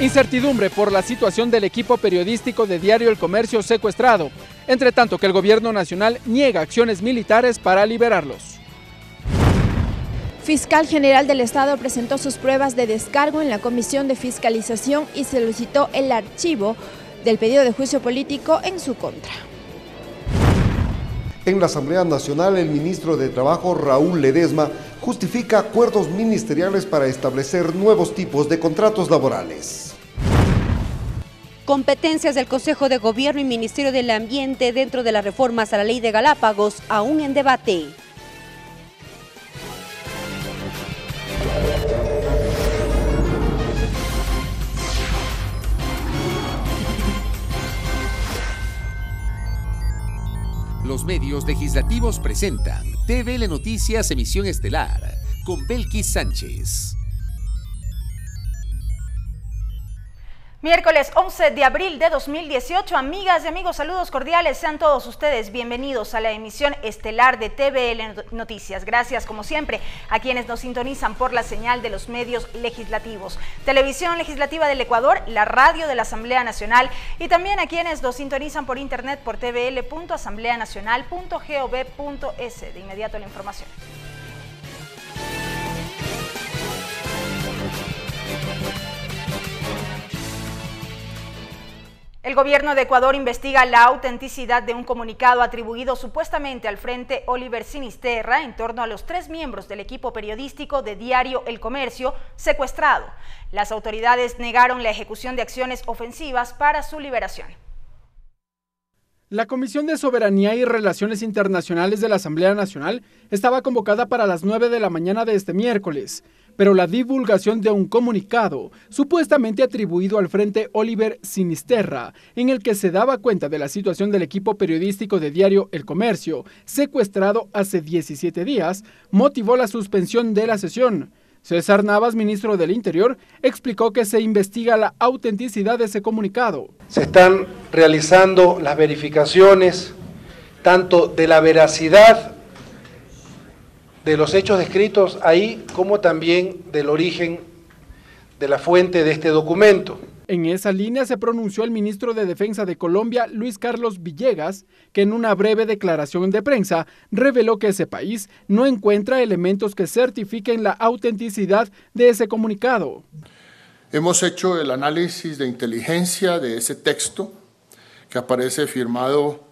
Incertidumbre por la situación del equipo periodístico de Diario El Comercio secuestrado, entre tanto que el gobierno nacional niega acciones militares para liberarlos. Fiscal General del Estado presentó sus pruebas de descargo en la Comisión de Fiscalización y solicitó el archivo del pedido de juicio político en su contra. En la Asamblea Nacional, el ministro de Trabajo, Raúl Ledesma, justifica acuerdos ministeriales para establecer nuevos tipos de contratos laborales. Competencias del Consejo de Gobierno y Ministerio del Ambiente dentro de las reformas a la Ley de Galápagos aún en debate. Los medios legislativos presentan TVL Noticias Emisión Estelar con Belkis Sánchez. Miércoles 11 de abril de 2018, amigas y amigos, saludos cordiales, sean todos ustedes bienvenidos a la emisión estelar de TVL Noticias. Gracias, como siempre, a quienes nos sintonizan por la señal de los medios legislativos, Televisión Legislativa del Ecuador, la radio de la Asamblea Nacional y también a quienes nos sintonizan por internet por tvl.asambleanacional.gov.es. De inmediato la información. El gobierno de Ecuador investiga la autenticidad de un comunicado atribuido supuestamente al Frente Oliver Sinisterra en torno a los 3 miembros del equipo periodístico de Diario El Comercio secuestrado. Las autoridades negaron la ejecución de acciones ofensivas para su liberación. La Comisión de Soberanía y Relaciones Internacionales de la Asamblea Nacional estaba convocada para las 9 de la mañana de este miércoles, pero la divulgación de un comunicado supuestamente atribuido al Frente Oliver Sinisterra, en el que se daba cuenta de la situación del equipo periodístico de Diario El Comercio, secuestrado hace 17 días, motivó la suspensión de la sesión. César Navas, ministro del Interior, explicó que se investiga la autenticidad de ese comunicado. Se están realizando las verificaciones tanto de la veracidad de los hechos descritos ahí, como también del origen de la fuente de este documento. En esa línea se pronunció el ministro de Defensa de Colombia, Luis Carlos Villegas, que en una breve declaración de prensa reveló que ese país no encuentra elementos que certifiquen la autenticidad de ese comunicado. Hemos hecho el análisis de inteligencia de ese texto, que aparece firmado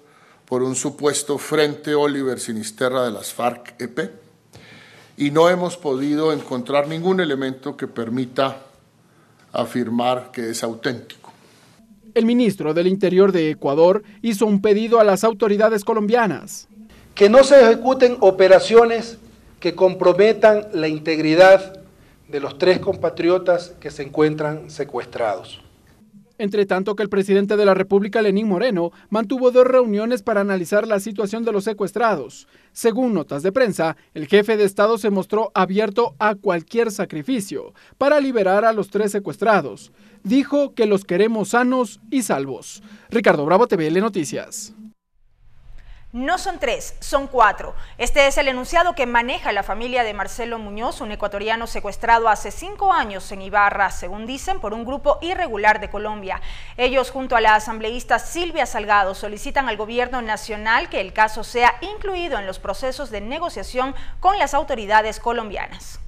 por un supuesto Frente Oliver Sinisterra de las FARC-EP, y no hemos podido encontrar ningún elemento que permita afirmar que es auténtico. El ministro del Interior de Ecuador hizo un pedido a las autoridades colombianas. Que no se ejecuten operaciones que comprometan la integridad de los 3 compatriotas que se encuentran secuestrados. Entre tanto que el presidente de la República, Lenín Moreno, mantuvo 2 reuniones para analizar la situación de los secuestrados. Según notas de prensa, el jefe de Estado se mostró abierto a cualquier sacrificio para liberar a los 3 secuestrados. Dijo que los queremos sanos y salvos. Ricardo Bravo, TVL Noticias. No son 3, son 4. Este es el enunciado que maneja la familia de Marcelo Muñoz, un ecuatoriano secuestrado hace 5 años en Ibarra, según dicen, por un grupo irregular de Colombia. Ellos, junto a la asambleísta Silvia Salgado, solicitan al gobierno nacional que el caso sea incluido en los procesos de negociación con las autoridades colombianas.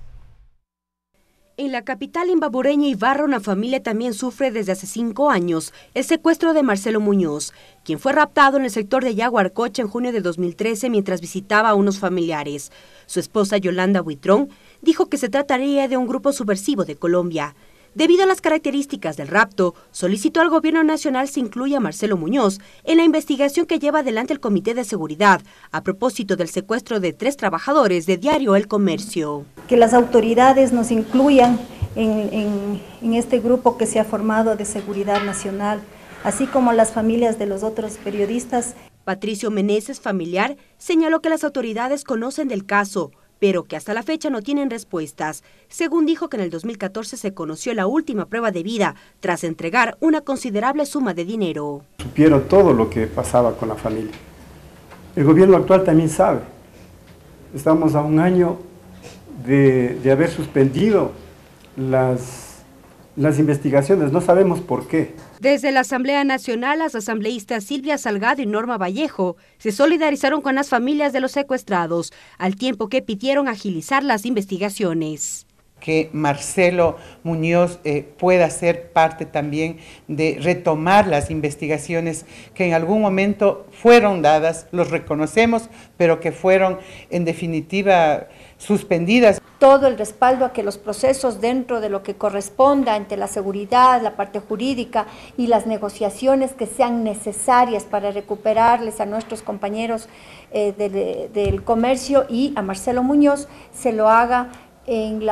En la capital imbabureña Ibarra, una familia también sufre desde hace 5 años el secuestro de Marcelo Muñoz, quien fue raptado en el sector de Yaguarcocha en junio de 2013 mientras visitaba a unos familiares. Su esposa Yolanda Buitrón dijo que se trataría de un grupo subversivo de Colombia. Debido a las características del rapto, solicitó al gobierno nacional se incluya a Marcelo Muñoz en la investigación que lleva adelante el Comité de Seguridad a propósito del secuestro de 3 trabajadores de Diario El Comercio. Que las autoridades nos incluyan en este grupo que se ha formado de seguridad nacional, así como las familias de los otros periodistas. Patricio Meneses, familiar, señaló que las autoridades conocen del caso, pero que hasta la fecha no tienen respuestas. Según dijo que en el 2014 se conoció la última prueba de vida tras entregar una considerable suma de dinero. Supieron todo lo que pasaba con la familia. El gobierno actual también sabe. Estamos a un año de haber suspendido las las investigaciones, no sabemos por qué. Desde la Asamblea Nacional, las asambleístas Silvia Salgado y Norma Vallejo se solidarizaron con las familias de los secuestrados, al tiempo que pidieron agilizar las investigaciones. Que Marcelo Muñoz pueda ser parte también de retomar las investigaciones que en algún momento fueron dadas, los reconocemos, pero que fueron en definitiva suspendidas. Todo el respaldo a que los procesos dentro de lo que corresponda entre la seguridad, la parte jurídica y las negociaciones que sean necesarias para recuperarles a nuestros compañeros del comercio y a Marcelo Muñoz se lo haga con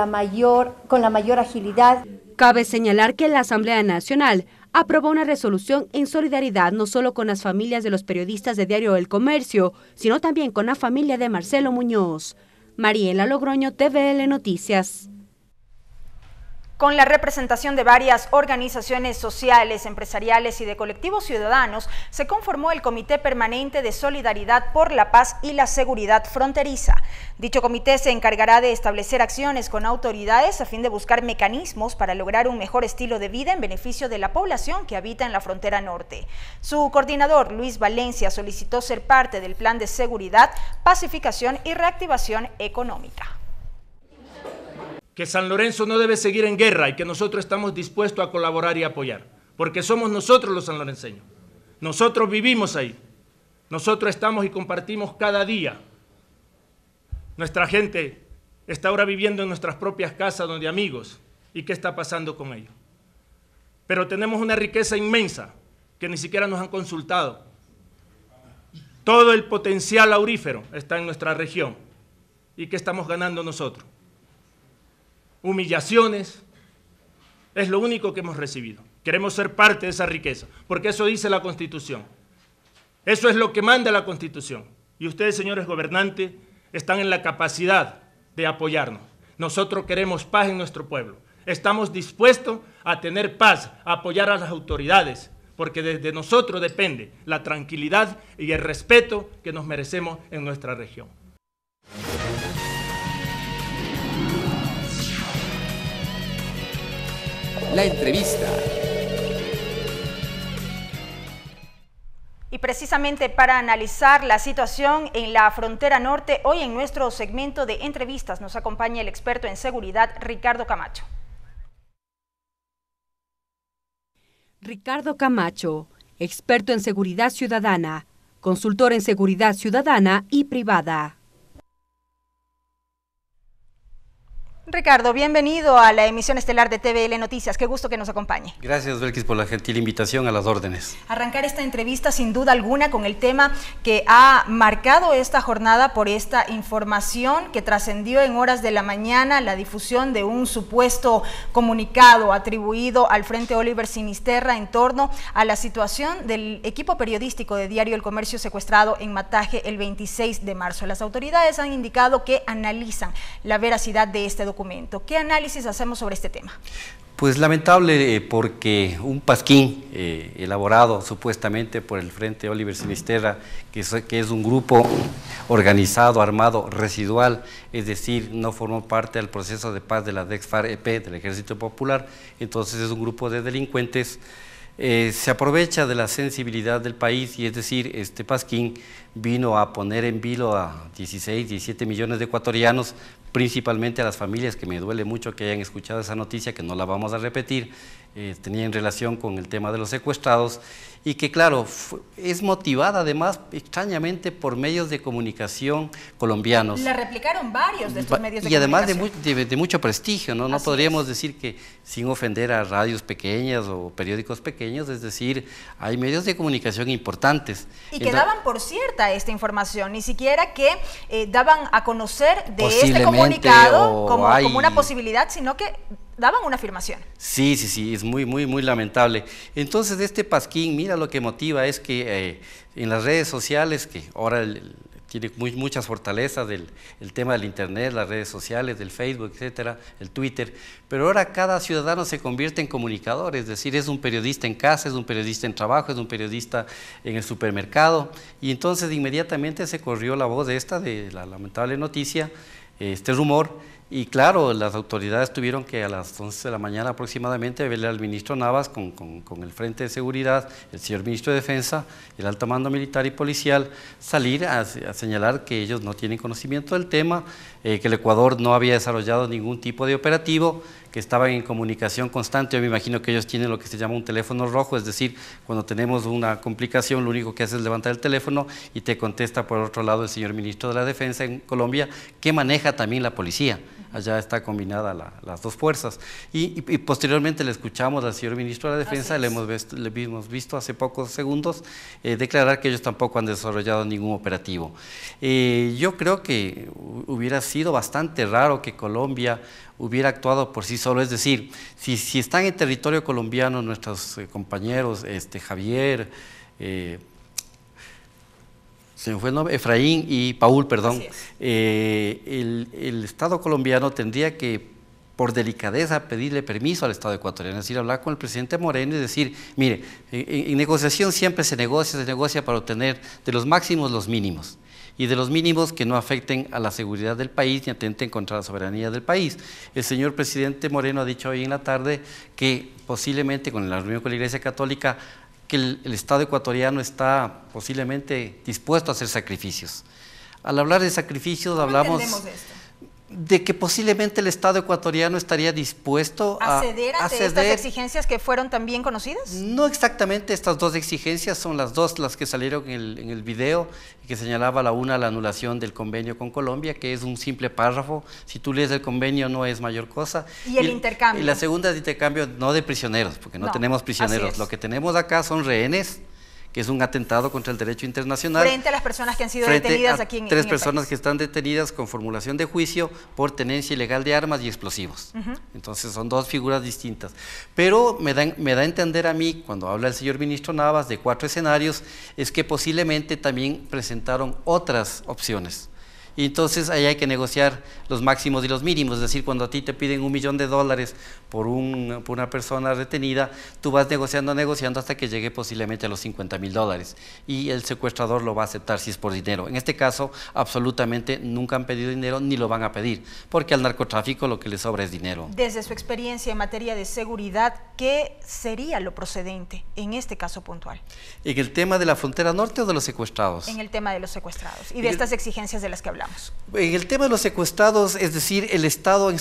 la mayor agilidad. Cabe señalar que la Asamblea Nacional aprobó una resolución en solidaridad no solo con las familias de los periodistas de Diario El Comercio, sino también con la familia de Marcelo Muñoz. Mariela Logroño, TVL Noticias. Con la representación de varias organizaciones sociales, empresariales y de colectivos ciudadanos, se conformó el Comité Permanente de Solidaridad por la Paz y la Seguridad Fronteriza. Dicho comité se encargará de establecer acciones con autoridades a fin de buscar mecanismos para lograr un mejor estilo de vida en beneficio de la población que habita en la frontera norte. Su coordinador, Luis Valencia, solicitó ser parte del Plan de Seguridad, Pacificación y Reactivación Económica. Que San Lorenzo no debe seguir en guerra y que nosotros estamos dispuestos a colaborar y apoyar, porque somos nosotros los sanlorenseños. Nosotros vivimos ahí, nosotros estamos y compartimos cada día. Nuestra gente está ahora viviendo en nuestras propias casas donde amigos. ¿Y qué está pasando con ellos? Pero tenemos una riqueza inmensa que ni siquiera nos han consultado. Todo el potencial aurífero está en nuestra región. ¿Y qué estamos ganando nosotros? Humillaciones, es lo único que hemos recibido. Queremos ser parte de esa riqueza, porque eso dice la Constitución. Eso es lo que manda la Constitución. Y ustedes, señores gobernantes, están en la capacidad de apoyarnos. Nosotros queremos paz en nuestro pueblo. Estamos dispuestos a tener paz, a apoyar a las autoridades, porque desde nosotros depende la tranquilidad y el respeto que nos merecemos en nuestra región. La entrevista. Y precisamente para analizar la situación en la frontera norte, hoy en nuestro segmento de entrevistas nos acompaña el experto en seguridad, Ricardo Camacho. Ricardo Camacho, experto en seguridad ciudadana, consultor en seguridad ciudadana y privada. Ricardo, bienvenido a la emisión estelar de TVL Noticias. Qué gusto que nos acompañe. Gracias, Belkis, por la gentil invitación, a las órdenes. Arrancar esta entrevista sin duda alguna con el tema que ha marcado esta jornada por esta información que trascendió en horas de la mañana, la difusión de un supuesto comunicado atribuido al Frente Oliver Sinisterra en torno a la situación del equipo periodístico de Diario El Comercio secuestrado en Mataje el 26 de marzo. Las autoridades han indicado que analizan la veracidad de este documento. ¿Qué análisis hacemos sobre este tema? Pues lamentable porque un pasquín elaborado supuestamente por el Frente Oliver Sinisterra, que es un grupo organizado, armado, residual, es decir, no formó parte del proceso de paz de la DEX-FARC-EP, del Ejército Popular, entonces es un grupo de delincuentes. Se aprovecha de la sensibilidad del país y es decir, este pasquín vino a poner en vilo a 16, 17 millones de ecuatorianos, principalmente a las familias, que me duele mucho que hayan escuchado esa noticia, que no la vamos a repetir, tenía en relación con el tema de los secuestrados y que claro, es motivada además extrañamente por medios de comunicación colombianos. La replicaron varios de estos medios de comunicación. Y además de mucho prestigio, ¿no? No podríamos decir que sin ofender a radios pequeñas o periódicos pequeños, es decir, hay medios de comunicación importantes. Y que daban por cierta esta información, ni siquiera que daban a conocer de este comunicado como una posibilidad, sino que daban una afirmación. Sí, es muy lamentable. Entonces este pasquín, mira, lo que motiva es que en las redes sociales, que ahora tiene muchas fortalezas el tema del internet, las redes sociales, del Facebook, etcétera, el Twitter, pero ahora cada ciudadano se convierte en comunicador, es decir, es un periodista en casa, es un periodista en trabajo, es un periodista en el supermercado, y entonces inmediatamente se corrió la voz de la lamentable noticia, este rumor, Y claro, las autoridades tuvieron que a las 11 de la mañana aproximadamente verle al ministro Navas con el Frente de Seguridad, el señor ministro de Defensa, el alto mando militar y policial, salir a señalar que ellos no tienen conocimiento del tema, que el Ecuador no había desarrollado ningún tipo de operativo, que estaban en comunicación constante. Yo me imagino que ellos tienen lo que se llama un teléfono rojo, es decir, cuando tenemos una complicación, lo único que hace es levantar el teléfono y te contesta por otro lado el señor ministro de la Defensa en Colombia, que maneja también la policía. Allá está combinada las dos fuerzas. Y posteriormente le escuchamos al señor ministro de la Defensa, le hemos visto hace pocos segundos declarar que ellos tampoco han desarrollado ningún operativo. Yo creo que hubiera sido bastante raro que Colombia hubiera actuado por sí solo, es decir, si están en territorio colombiano nuestros compañeros, Javier, se me fue el nombre, Efraín y Paul, perdón, el Estado colombiano tendría que, por delicadeza, pedirle permiso al Estado ecuatoriano, es decir, hablar con el presidente Moreno y decir, mire, en negociación siempre se negocia para obtener de los máximos los mínimos, y de los mínimos que no afecten a la seguridad del país ni atenten contra la soberanía del país. El señor presidente Moreno ha dicho hoy en la tarde que posiblemente con la reunión con la Iglesia Católica que el Estado ecuatoriano está posiblemente dispuesto a hacer sacrificios. Al hablar de sacrificios hablamos de que posiblemente el Estado ecuatoriano estaría dispuesto a ceder ante estas exigencias que fueron también conocidas. No exactamente estas dos exigencias, son las dos las que salieron en el video, que señalaba la una, la anulación del convenio con Colombia, que es un simple párrafo, si tú lees el convenio no es mayor cosa. Y el intercambio. Y la segunda es el intercambio no de prisioneros, porque no tenemos prisioneros, lo que tenemos acá son rehenes, que es un atentado contra el derecho internacional. Frente a las personas que han sido detenidas aquí en el país. Tres personas que están detenidas con formulación de juicio por tenencia ilegal de armas y explosivos. Entonces son dos figuras distintas. Pero me da a entender a mí, cuando habla el señor ministro Navas de 4 escenarios, es que posiblemente también presentaron otras opciones. Y entonces ahí hay que negociar los máximos y los mínimos, es decir, cuando a ti te piden $1 millón por una persona retenida, tú vas negociando hasta que llegue posiblemente a los $50.000 y el secuestrador lo va a aceptar si es por dinero. En este caso, absolutamente nunca han pedido dinero ni lo van a pedir, porque al narcotráfico lo que le sobra es dinero. Desde su experiencia en materia de seguridad, ¿qué sería lo procedente en este caso puntual? ¿En el tema de la frontera norte o de los secuestrados? En el tema de los secuestrados y de estas exigencias de las que hablamos. En el tema de los secuestrados, es decir, el Estado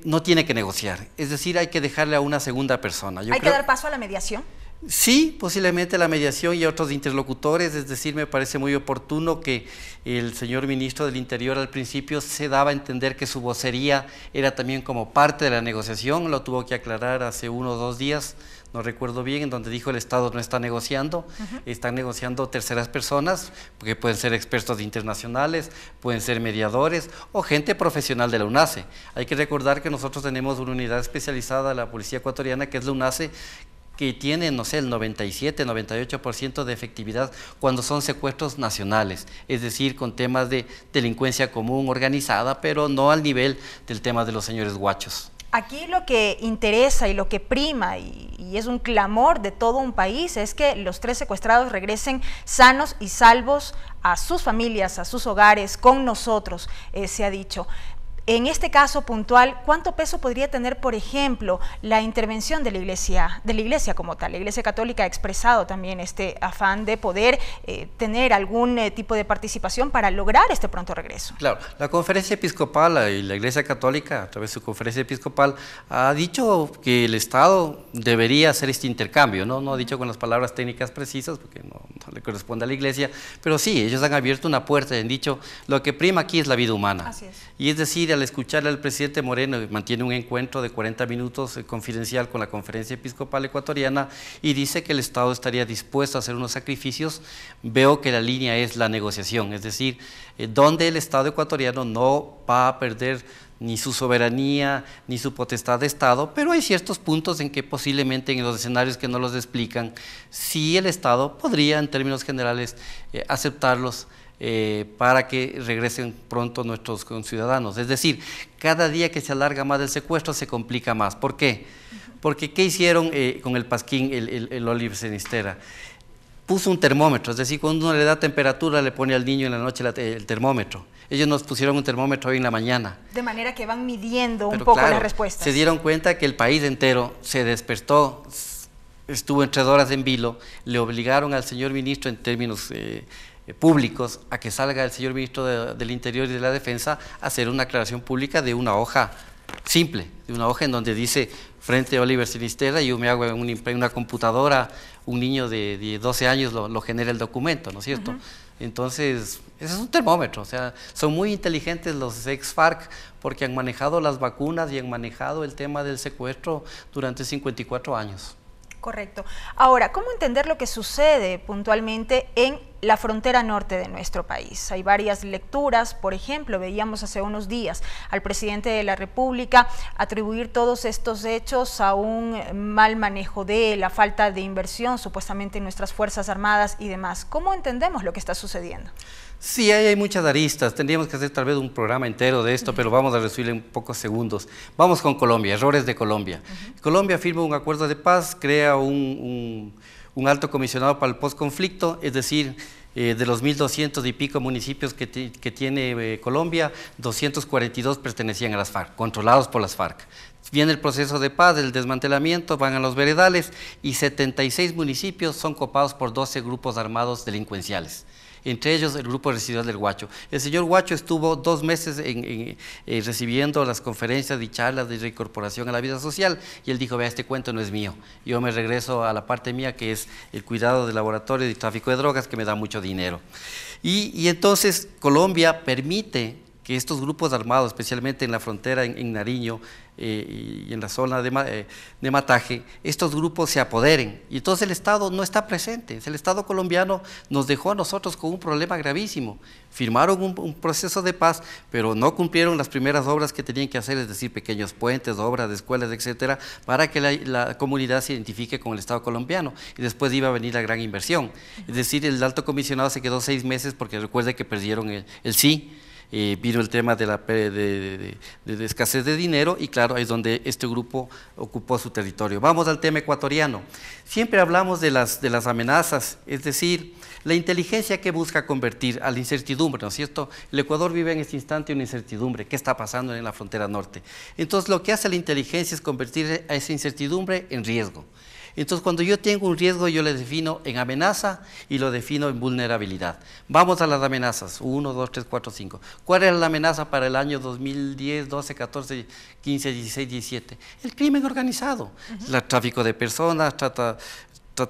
no tiene que negociar, es decir, hay que dejarle a una segunda persona. ¿Hay que dar paso a la mediación? Sí, posiblemente la mediación y a otros interlocutores, es decir, me parece muy oportuno que el señor ministro del Interior al principio se daba a entender que su vocería era también como parte de la negociación, lo tuvo que aclarar hace 1 o 2 días, no recuerdo bien, en donde dijo el Estado no está negociando, están negociando terceras personas, que pueden ser expertos internacionales, pueden ser mediadores o gente profesional de la UNACE. Hay que recordar que nosotros tenemos una unidad especializada de la Policía Ecuatoriana, que es la UNACE, que tiene, no sé, el 97, 98% de efectividad cuando son secuestros nacionales, es decir, con temas de delincuencia común, organizada, pero no al nivel del tema de los señores guachos. Aquí lo que interesa y lo que prima y es un clamor de todo un país es que los 3 secuestrados regresen sanos y salvos a sus familias, a sus hogares, con nosotros, se ha dicho. En este caso puntual, ¿cuánto peso podría tener, por ejemplo, la intervención de la iglesia como tal? La Iglesia Católica ha expresado también este afán de poder tener algún tipo de participación para lograr este pronto regreso. Claro, la Conferencia Episcopal y la Iglesia Católica, a través de su Conferencia Episcopal, ha dicho que el Estado debería hacer este intercambio, no ha dicho con las palabras técnicas precisas, porque no le corresponde a la Iglesia, pero sí, ellos han abierto una puerta y han dicho, lo que prima aquí es la vida humana. Así es. Y es decir, al escucharle al presidente Moreno, mantiene un encuentro de 40 minutos confidencial con la Conferencia Episcopal Ecuatoriana y dice que el Estado estaría dispuesto a hacer unos sacrificios, veo que la línea es la negociación, es decir, donde el Estado ecuatoriano no va a perder ni su soberanía, ni su potestad de Estado, pero hay ciertos puntos en que posiblemente en los escenarios que no los explican, sí el Estado podría en términos generales aceptarlos, para que regresen pronto nuestros conciudadanos. Es decir, cada día que se alarga más el secuestro se complica más. ¿Por qué? Porque ¿qué hicieron con el Pasquín, el Oliver Sinistera? puso un termómetro, es decir, cuando uno le da temperatura le pone al niño en la noche el termómetro. Ellos nos pusieron un termómetro hoy en la mañana. De manera que van midiendo un Pero poco claro, las respuestas. Se dieron cuenta que el país entero se despertó, estuvo en 3 horas en vilo, le obligaron al señor ministro en términos públicos a que salga el señor ministro del Interior y de la Defensa a hacer una aclaración pública de una hoja simple, de una hoja en donde dice Frente Oliver Sinisterra, y yo me hago en una computadora, un niño de 12 años lo genera el documento, ¿no es cierto? Entonces, ese es un termómetro, o sea, son muy inteligentes los ex-FARC porque han manejado las vacunas y han manejado el tema del secuestro durante 54 años. Correcto. Ahora, ¿cómo entender lo que sucede puntualmente en la frontera norte de nuestro país? Hay varias lecturas, por ejemplo, veíamos hace unos días al presidente de la República atribuir todos estos hechos a un mal manejo de la falta de inversión supuestamente en nuestras Fuerzas Armadas y demás. ¿Cómo entendemos lo que está sucediendo? Sí, hay muchas aristas, tendríamos que hacer tal vez un programa entero de esto, pero vamos a resumirlo en pocos segundos. Vamos con Colombia, errores de Colombia. Colombia firma un acuerdo de paz, crea un alto comisionado para el postconflicto, es decir, de los 1.200 y pico municipios que tiene Colombia, 242 pertenecían a las FARC, controlados por las FARC. Viene el proceso de paz, el desmantelamiento, van a los veredales y 76 municipios son copados por 12 grupos armados delincuenciales. Entre ellos el grupo residual del Guacho. El señor Guacho estuvo 2 meses recibiendo las conferencias y charlas de reincorporación a la vida social y él dijo, vea, este cuento no es mío, yo me regreso a la parte mía que es el cuidado del laboratorio y tráfico de drogas que me da mucho dinero. Y entonces Colombia permite que estos grupos armados, especialmente en la frontera en Nariño y en la zona de Mataje, estos grupos se apoderen. Y entonces el Estado no está presente. El Estado colombiano nos dejó a nosotros con un problema gravísimo. Firmaron un proceso de paz, pero no cumplieron las primeras obras que tenían que hacer, es decir, pequeños puentes, obras de escuelas, etcétera, para que la comunidad se identifique con el Estado colombiano. Y después iba a venir la gran inversión. Es decir, el alto comisionado se quedó 6 meses porque recuerde que perdieron el sí. Vino el tema de escasez de dinero y claro, ahí es donde este grupo ocupó su territorio. Vamos al tema ecuatoriano. Siempre hablamos de las amenazas, es decir, la inteligencia que busca convertir a la incertidumbre, ¿no es cierto? El Ecuador vive en este instante una incertidumbre, ¿qué está pasando en la frontera norte? Entonces lo que hace la inteligencia es convertir a esa incertidumbre en riesgo. Entonces, cuando yo tengo un riesgo, yo lo defino en amenaza y lo defino en vulnerabilidad. Vamos a las amenazas, 1, 2, 3, 4, 5. ¿Cuál era la amenaza para el año 2010, 12, 14, 15, 16, 17? El crimen organizado, el tráfico de personas, trata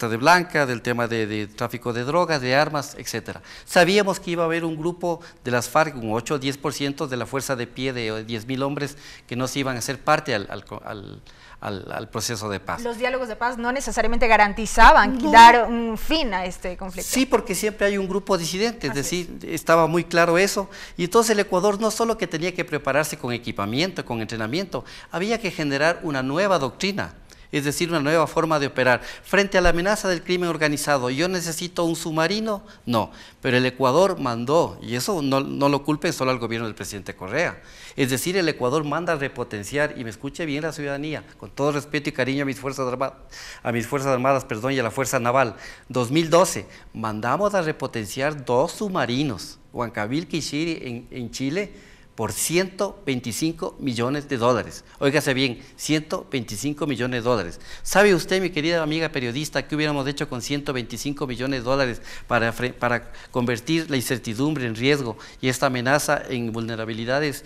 de blancas, del tema de tráfico de drogas, de armas, etc. Sabíamos que iba a haber un grupo de las FARC, un 8 o 10% de la fuerza de pie de 10.000 hombres que no se iban a hacer parte al proceso de paz. Los diálogos de paz no necesariamente garantizaban dar un fin a este conflicto. Sí, porque siempre hay un grupo disidente, es decir, estaba muy claro eso, y entonces el Ecuador no solo que tenía que prepararse con equipamiento, con entrenamiento, había que generar una nueva doctrina, es decir, una nueva forma de operar. Frente a la amenaza del crimen organizado, ¿yo necesito un submarino? No, pero el Ecuador mandó, y eso no lo culpen solo al gobierno del presidente Correa, es decir, el Ecuador manda a repotenciar, y me escuche bien la ciudadanía, con todo respeto y cariño a mis Fuerzas Armadas, y a la Fuerza Naval. 2012, mandamos a repotenciar 2 submarinos, Huancabil, Quixiri, en Chile, por 125 millones de dólares. Óigase bien, 125 millones de dólares. ¿Sabe usted, mi querida amiga periodista, qué hubiéramos hecho con 125 millones de dólares para convertir la incertidumbre en riesgo y esta amenaza en vulnerabilidades?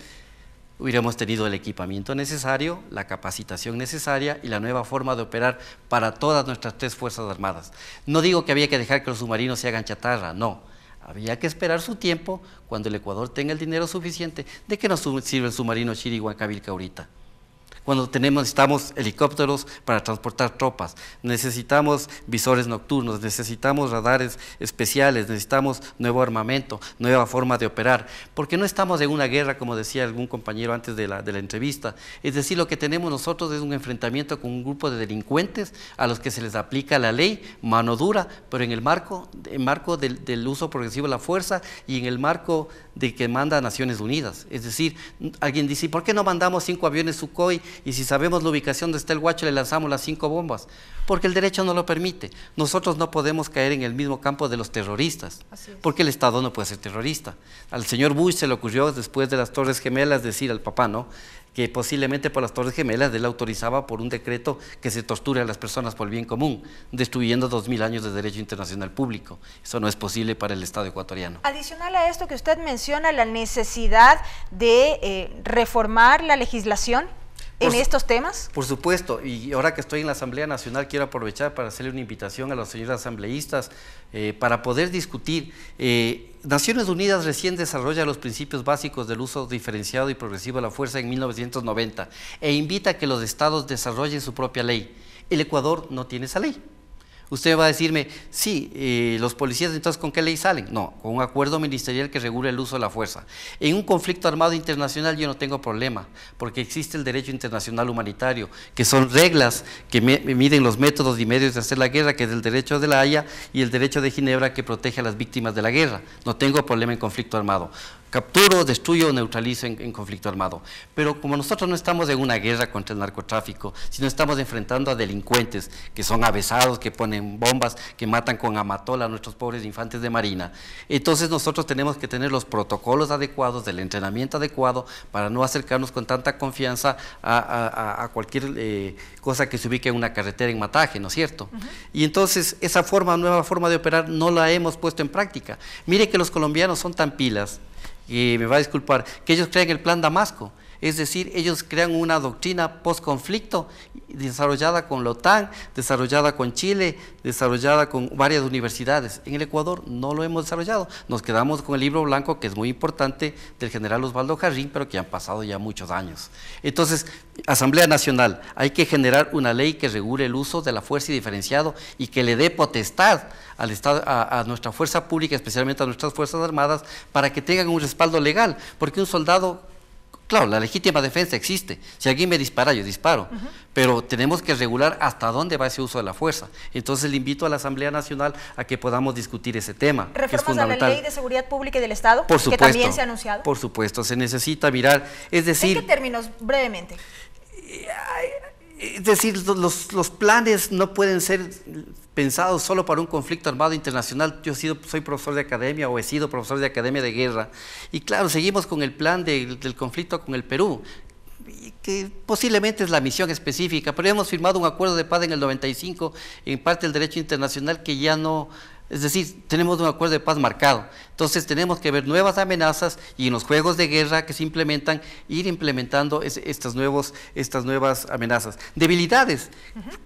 Hubiéramos tenido el equipamiento necesario, la capacitación necesaria y la nueva forma de operar para todas nuestras 3 Fuerzas Armadas. No digo que había que dejar que los submarinos se hagan chatarra, no. Había que esperar su tiempo cuando el Ecuador tenga el dinero suficiente. ¿De qué nos sirve el submarino Chiri Huancavilca ahorita? Cuando necesitamos helicópteros para transportar tropas, necesitamos visores nocturnos, necesitamos radares especiales, necesitamos nuevo armamento, nueva forma de operar, porque no estamos en una guerra, como decía algún compañero antes de la entrevista. Es decir, lo que tenemos nosotros es un enfrentamiento con un grupo de delincuentes a los que se les aplica la ley, mano dura, pero en el marco del uso progresivo de la fuerza y en el marco de que manda a Naciones Unidas. Es decir, alguien dice, ¿por qué no mandamos 5 aviones Sukhoi y si sabemos la ubicación donde está el guacho le lanzamos las 5 bombas, porque el derecho no lo permite. Nosotros no podemos caer en el mismo campo de los terroristas, porque el Estado no puede ser terrorista. Al señor Bush se le ocurrió después de las Torres Gemelas decir al papá, ¿no?, que posiblemente por las Torres Gemelas él autorizaba por un decreto que se torture a las personas por el bien común, destruyendo 2000 años de derecho internacional público. Eso no es posible para el Estado ecuatoriano. Adicional a esto que usted menciona, la necesidad de reformar la legislación en estos temas. Por supuesto, y ahora que estoy en la Asamblea Nacional quiero aprovechar para hacerle una invitación a los señores asambleístas para poder discutir. Naciones Unidas recién desarrolla los principios básicos del uso diferenciado y progresivo de la fuerza en 1990 e invita a que los estados desarrollen su propia ley. El Ecuador no tiene esa ley. Usted va a decirme, sí, los policías, entonces, ¿con qué ley salen? No, con un acuerdo ministerial que regule el uso de la fuerza. En un conflicto armado internacional yo no tengo problema, porque existe el derecho internacional humanitario, que son reglas que miden los métodos y medios de hacer la guerra, que es el derecho de la Haya y el derecho de Ginebra, que protege a las víctimas de la guerra. No tengo problema en conflicto armado. Capturo, destruyo o neutralizo en conflicto armado. Pero como nosotros no estamos en una guerra contra el narcotráfico, sino estamos enfrentando a delincuentes que son avesados, que ponen bombas, que matan con amatola a nuestros pobres infantes de marina, entonces nosotros tenemos que tener los protocolos adecuados, del entrenamiento adecuado, para no acercarnos con tanta confianza a cualquier cosa que se ubique en una carretera en Mataje, ¿no es cierto? Y entonces esa nueva forma de operar no la hemos puesto en práctica. Mire que los colombianos son tan pilas, y me va a disculpar, que ellos crean el Plan Damasco, es decir, ellos crean una doctrina post-conflicto desarrollada con la OTAN, desarrollada con Chile, desarrollada con varias universidades. En el Ecuador no lo hemos desarrollado, nos quedamos con el libro blanco, que es muy importante, del general Osvaldo Jarrín, pero que han pasado ya muchos años. Entonces, Asamblea Nacional, hay que generar una ley que regule el uso de la fuerza y diferenciado y que le dé potestad al Estado, a nuestra fuerza pública, especialmente a nuestras Fuerzas Armadas, para que tengan un respaldo legal, porque un soldado, claro, la legítima defensa existe, si alguien me dispara, yo disparo, pero tenemos que regular hasta dónde va ese uso de la fuerza. Entonces le invito a la Asamblea Nacional a que podamos discutir ese tema, que es ¿Reformas a fundamental. la Ley de Seguridad Pública y del Estado? Por supuesto, que también se ha anunciado. Por supuesto, se necesita mirar, es decir… ¿En qué términos, brevemente? Es decir, los planes no pueden ser pensados solo para un conflicto armado internacional. Yo soy profesor de academia o he sido profesor de academia de guerra y claro, seguimos con el plan del conflicto con el Perú, que posiblemente es la misión específica, pero hemos firmado un acuerdo de paz en el 95 en parte del derecho internacional que ya no… Es decir, tenemos un acuerdo de paz marcado, entonces tenemos que ver nuevas amenazas y en los juegos de guerra que se implementan, ir implementando estas nuevas amenazas. Debilidades,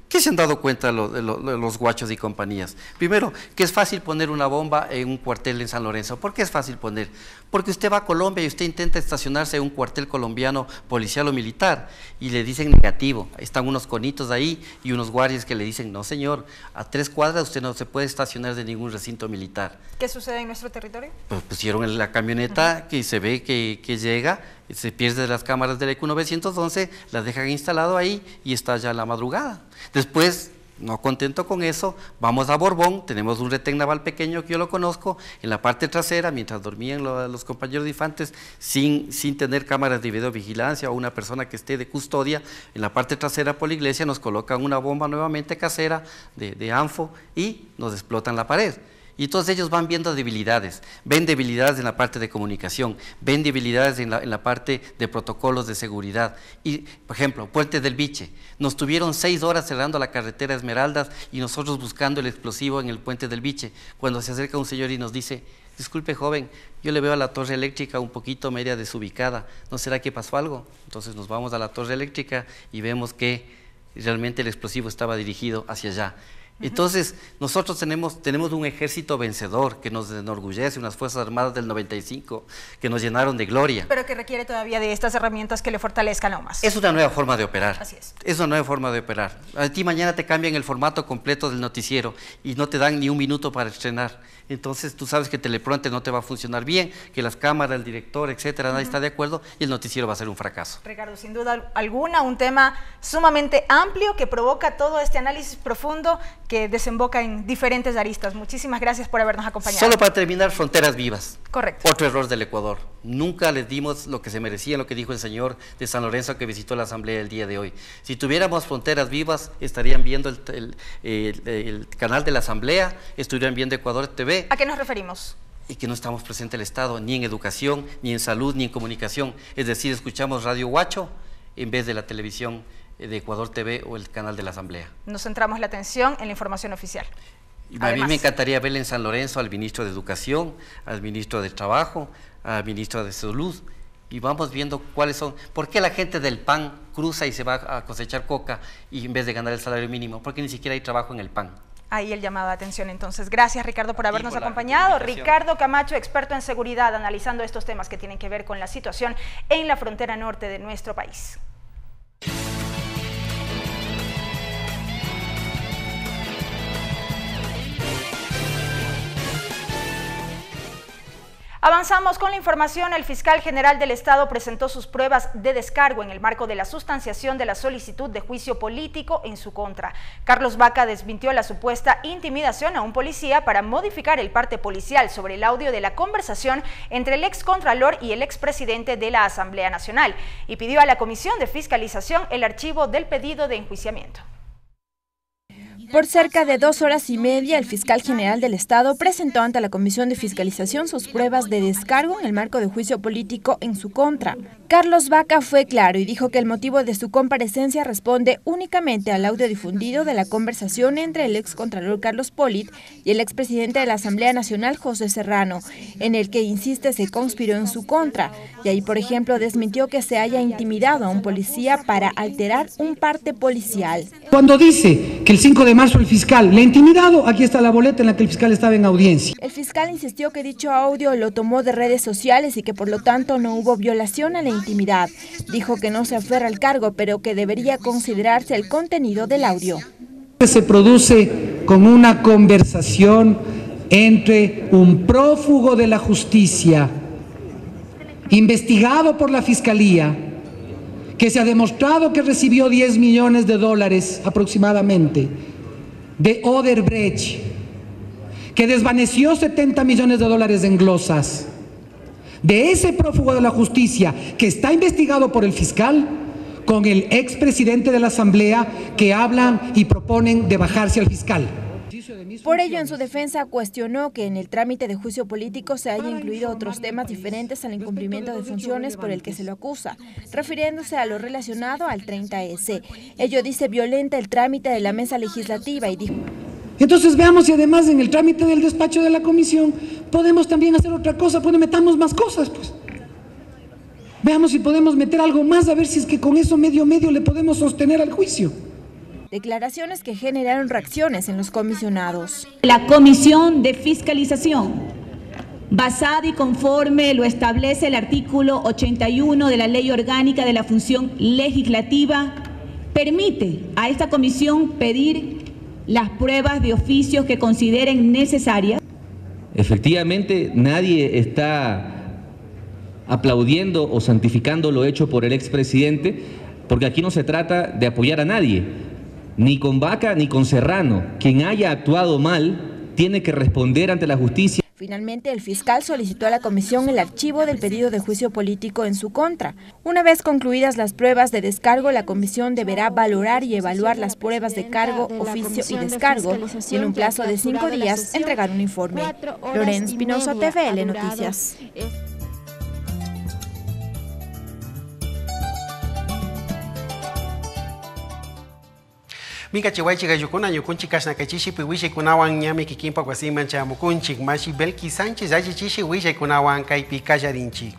¿qué se han dado cuenta los guachos y compañías? Primero, que es fácil poner una bomba en un cuartel en San Lorenzo. ¿Por qué es fácil poner? Porque usted va a Colombia y usted intenta estacionarse en un cuartel colombiano policial o militar y le dicen negativo, están unos conitos ahí y unos guardias que le dicen, no señor, a 3 cuadras usted no se puede estacionar de ningún recinto militar. ¿Qué sucede en nuestro territorio? Pues pusieron la camioneta que se ve que llega, se pierde las cámaras del EQ 911, las dejan instalado ahí y está ya la madrugada. Después, no contento con eso, vamos a Borbón, tenemos un retén naval pequeño que yo lo conozco, en la parte trasera, mientras dormían los compañeros de infantes, sin tener cámaras de videovigilancia o una persona que esté de custodia, en la parte trasera por la iglesia nos colocan una bomba nuevamente casera de ANFO y nos explotan la pared. Y todos ellos van viendo debilidades, ven debilidades en la parte de comunicación, ven debilidades en la parte de protocolos de seguridad. Y, por ejemplo, Puente del Biche, nos tuvieron 6 horas cerrando la carretera Esmeraldas y nosotros buscando el explosivo en el Puente del Biche, cuando se acerca un señor y nos dice, disculpe joven, yo le veo a la torre eléctrica un poquito media desubicada, ¿no será que pasó algo? Entonces nos vamos a la torre eléctrica y vemos que realmente el explosivo estaba dirigido hacia allá. Entonces, nosotros tenemos un ejército vencedor que nos enorgullece, unas Fuerzas Armadas del 95 que nos llenaron de gloria. Pero que requiere todavía de estas herramientas que le fortalezcan aún más. Es una nueva forma de operar. Así es. Es una nueva forma de operar. A ti mañana te cambian el formato completo del noticiero y no te dan ni un minuto para estrenar. Entonces, tú sabes que teleprompter no te va a funcionar bien, que las cámaras, el director, etcétera, nadie está de acuerdo y el noticiero va a ser un fracaso. Ricardo, sin duda alguna, un tema sumamente amplio que provoca todo este análisis profundo que desemboca en diferentes aristas. Muchísimas gracias por habernos acompañado. Solo para terminar, fronteras vivas. Correcto. Otro error del Ecuador. Nunca les dimos lo que se merecía, lo que dijo el señor de San Lorenzo que visitó la Asamblea el día de hoy. Si tuviéramos fronteras vivas, estarían viendo el canal de la Asamblea, estarían viendo Ecuador TV. ¿A qué nos referimos? Y que no estamos presentes el Estado, ni en educación, ni en salud, ni en comunicación. Es decir, escuchamos Radio Huacho en vez de la televisión de Ecuador TV o el canal de la Asamblea. Nos centramos la atención en la información oficial. A mí me encantaría ver en San Lorenzo al ministro de Educación, al ministro de Trabajo, al ministro de Salud, y vamos viendo cuáles son, por qué la gente del PAN cruza y se va a cosechar coca y en vez de ganar el salario mínimo, porque ni siquiera hay trabajo en el PAN. Ahí el llamado de atención entonces. Gracias, Ricardo, por habernos acompañado. Ricardo Camacho, experto en seguridad, analizando estos temas que tienen que ver con la situación en la frontera norte de nuestro país. Avanzamos con la información. El fiscal general del Estado presentó sus pruebas de descargo en el marco de la sustanciación de la solicitud de juicio político en su contra. Carlos Vaca desmintió la supuesta intimidación a un policía para modificar el parte policial sobre el audio de la conversación entre el excontralor y el expresidente de la Asamblea Nacional y pidió a la Comisión de Fiscalización el archivo del pedido de enjuiciamiento. Por cerca de 2 horas y media, el fiscal general del Estado presentó ante la Comisión de Fiscalización sus pruebas de descargo en el marco de juicio político en su contra. Carlos Vaca fue claro y dijo que el motivo de su comparecencia responde únicamente al audio difundido de la conversación entre el excontralor Carlos Polit y el expresidente de la Asamblea Nacional, José Serrano, en el que, insiste, se conspiró en su contra. Y ahí, por ejemplo, desmintió que se haya intimidado a un policía para alterar un parte policial. Cuando dice que el 5 de marzo el fiscal le ha intimidado, aquí está la boleta en la que el fiscal estaba en audiencia. El fiscal insistió que dicho audio lo tomó de redes sociales y que por lo tanto no hubo violación a la intimidad. Dijo que no se aferra al cargo, pero que debería considerarse el contenido del audio. Se produce con una conversación entre un prófugo de la justicia, investigado por la fiscalía, que se ha demostrado que recibió $10 millones aproximadamente de Odebrecht, que desvaneció $70 millones en glosas, de ese prófugo de la justicia que está investigado por el fiscal, con el expresidente de la Asamblea, que hablan y proponen de bajarse al fiscal. Por ello, en su defensa, cuestionó que en el trámite de juicio político se haya incluido otros temas diferentes al incumplimiento de funciones por el que se lo acusa, refiriéndose a lo relacionado al 30S. Ello, dice, violenta el trámite de la mesa legislativa y dijo... Entonces veamos si además en el trámite del despacho de la comisión podemos también hacer otra cosa, pues metamos más cosas, pues. Veamos si podemos meter algo más, a ver si es que con eso medio le podemos sostener al juicio. Declaraciones que generaron reacciones en los comisionados. La Comisión de Fiscalización, basada y conforme lo establece el artículo 81 de la Ley Orgánica de la Función Legislativa, permite a esta comisión pedir las pruebas de oficios que consideren necesarias. Efectivamente, nadie está aplaudiendo o santificando lo hecho por el expresidente, porque aquí no se trata de apoyar a nadie, ni con Vaca ni con Serrano. Quien haya actuado mal tiene que responder ante la justicia. Finalmente, el fiscal solicitó a la comisión el archivo del pedido de juicio político en su contra. Una vez concluidas las pruebas de descargo, la comisión deberá valorar y evaluar las pruebas de cargo, oficio y descargo y en un plazo de 5 días entregar un informe. Lorenz Pinoso, TVL Noticias. Minka chihuaychi gayukuna ñukunchi kashna kachishi pi wishay kunawan ñami kikimpa wasiman chamukunchik mashi Belkis Sánchez allichishi wishay kunawan kaypi kallarinchik.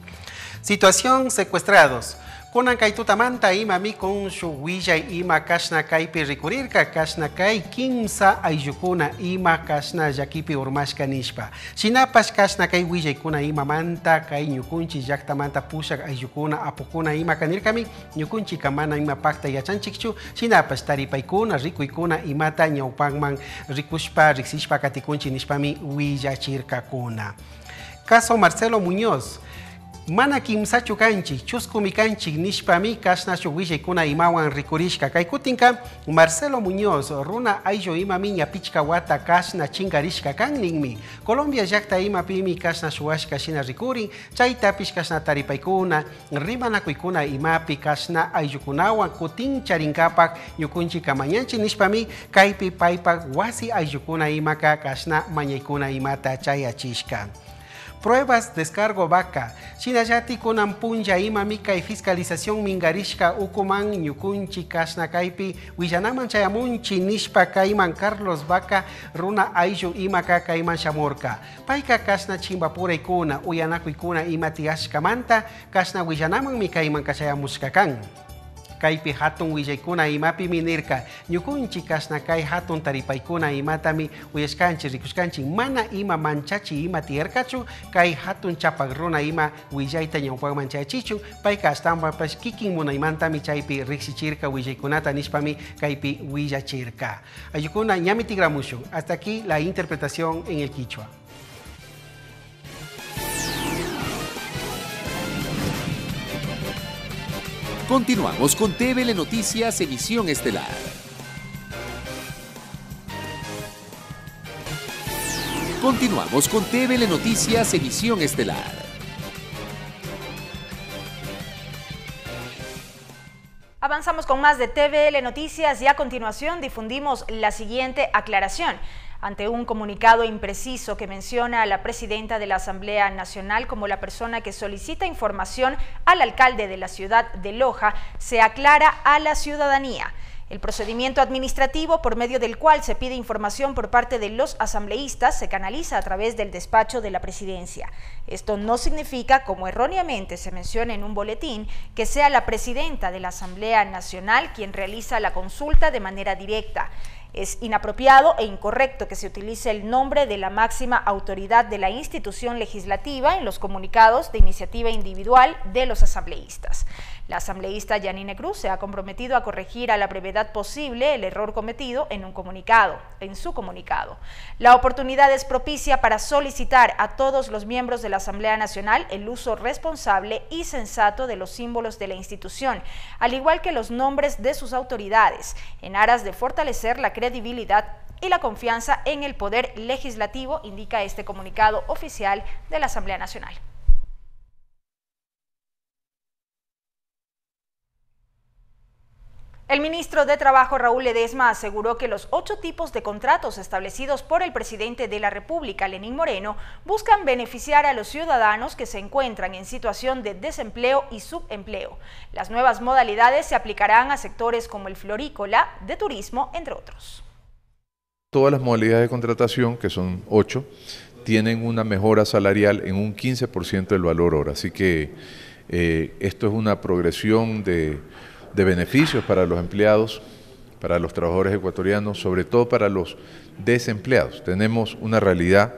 Situación secuestrados. Kunan kay tutamanta ima mikun shu wishay ima kashna kaypi rikurirka kashna kay kimsa ayllukuna ima kashna llakipi urmashka nishpa. Shinapash kashna kay wishay kuna ima manta kay ñukunchi llaktamanta pushak ayllukuna apukuna ima kanirkami ñukunchi kamana ima pakta yachanchikchu shinapash taripaykuna rikuykuna imata ñawpanman rikushpa riksishpa katikunchi nishpami willachirkakuna. Caso Marcelo Muñoz. Mana kimsachu kanchik, chuskumi kanchik, nishpami kasnachu willaykuna imawan rikurishka. Kay kutinka Marcelo Muñoz, runa ayllu imami ñapichka wata kasna chingarishka kan ninmi. Colombia llakta imapimi kasna shuwashka shina rikurin, chaytapish kasna taripaykuna, rimanakuykuna imapi kasna ayllukunawan kutin charinkapak ñukunchika mañanchi nishpami kaypi paypak wasi ayllukuna imaka kasna mañaykuna imata chayachishka. Pruebas descargo vaca. Shinayati kunan punja imami kay fiscalización mingarishka ukuman ñukunchi kasna kaypi willanaman chayamunchi nishpa kayman Carlos Vaca runa ayllu imaka kayman shamurka. Payka kasna chimbapureykuna uyanakuykuna imatiashkamanta kasna willanaman mi kayman kachayamushka kan. Kaypi hatun willaykuna imapi minirka ñukunchi kasna kay hatun taripaykuna imatami uyashkanchi rikushkanchi mana ima manchachi ima tierkachu kay hatun chapak runa ima willayta ñawpak manchachichu payka astambapash kikin munaymantami chaypi riksichirka willaykunata nishpami kaypi willachirka. Ayukuna ñami tigramushun. Hasta aquí la interpretación en el quichua. Continuamos con TVL Noticias, emisión estelar. Continuamos con TVL Noticias, emisión estelar. Avanzamos con más de TVL Noticias y a continuación difundimos la siguiente aclaración. Ante un comunicado impreciso que menciona a la presidenta de la Asamblea Nacional como la persona que solicita información al alcalde de la ciudad de Loja, se aclara a la ciudadanía. El procedimiento administrativo por medio del cual se pide información por parte de los asambleístas se canaliza a través del despacho de la presidencia. Esto no significa, como erróneamente se menciona en un boletín, que sea la presidenta de la Asamblea Nacional quien realiza la consulta de manera directa. Es inapropiado e incorrecto que se utilice el nombre de la máxima autoridad de la institución legislativa en los comunicados de iniciativa individual de los asambleístas. La asambleísta Yanine Cruz se ha comprometido a corregir a la brevedad posible el error cometido en su comunicado. La oportunidad es propicia para solicitar a todos los miembros de la Asamblea Nacional el uso responsable y sensato de los símbolos de la institución, al igual que los nombres de sus autoridades, en aras de fortalecer la credibilidad y la confianza en el poder legislativo, indica este comunicado oficial de la Asamblea Nacional. El ministro de Trabajo, Raúl Ledesma, aseguró que los 8 tipos de contratos establecidos por el presidente de la República, Lenín Moreno, buscan beneficiar a los ciudadanos que se encuentran en situación de desempleo y subempleo. Las nuevas modalidades se aplicarán a sectores como el florícola, de turismo, entre otros. Todas las modalidades de contratación, que son 8, tienen una mejora salarial en un 15% del valor hora. Así que esto es una progresión de beneficios para los empleados, para los trabajadores ecuatorianos, sobre todo para los desempleados. Tenemos una realidad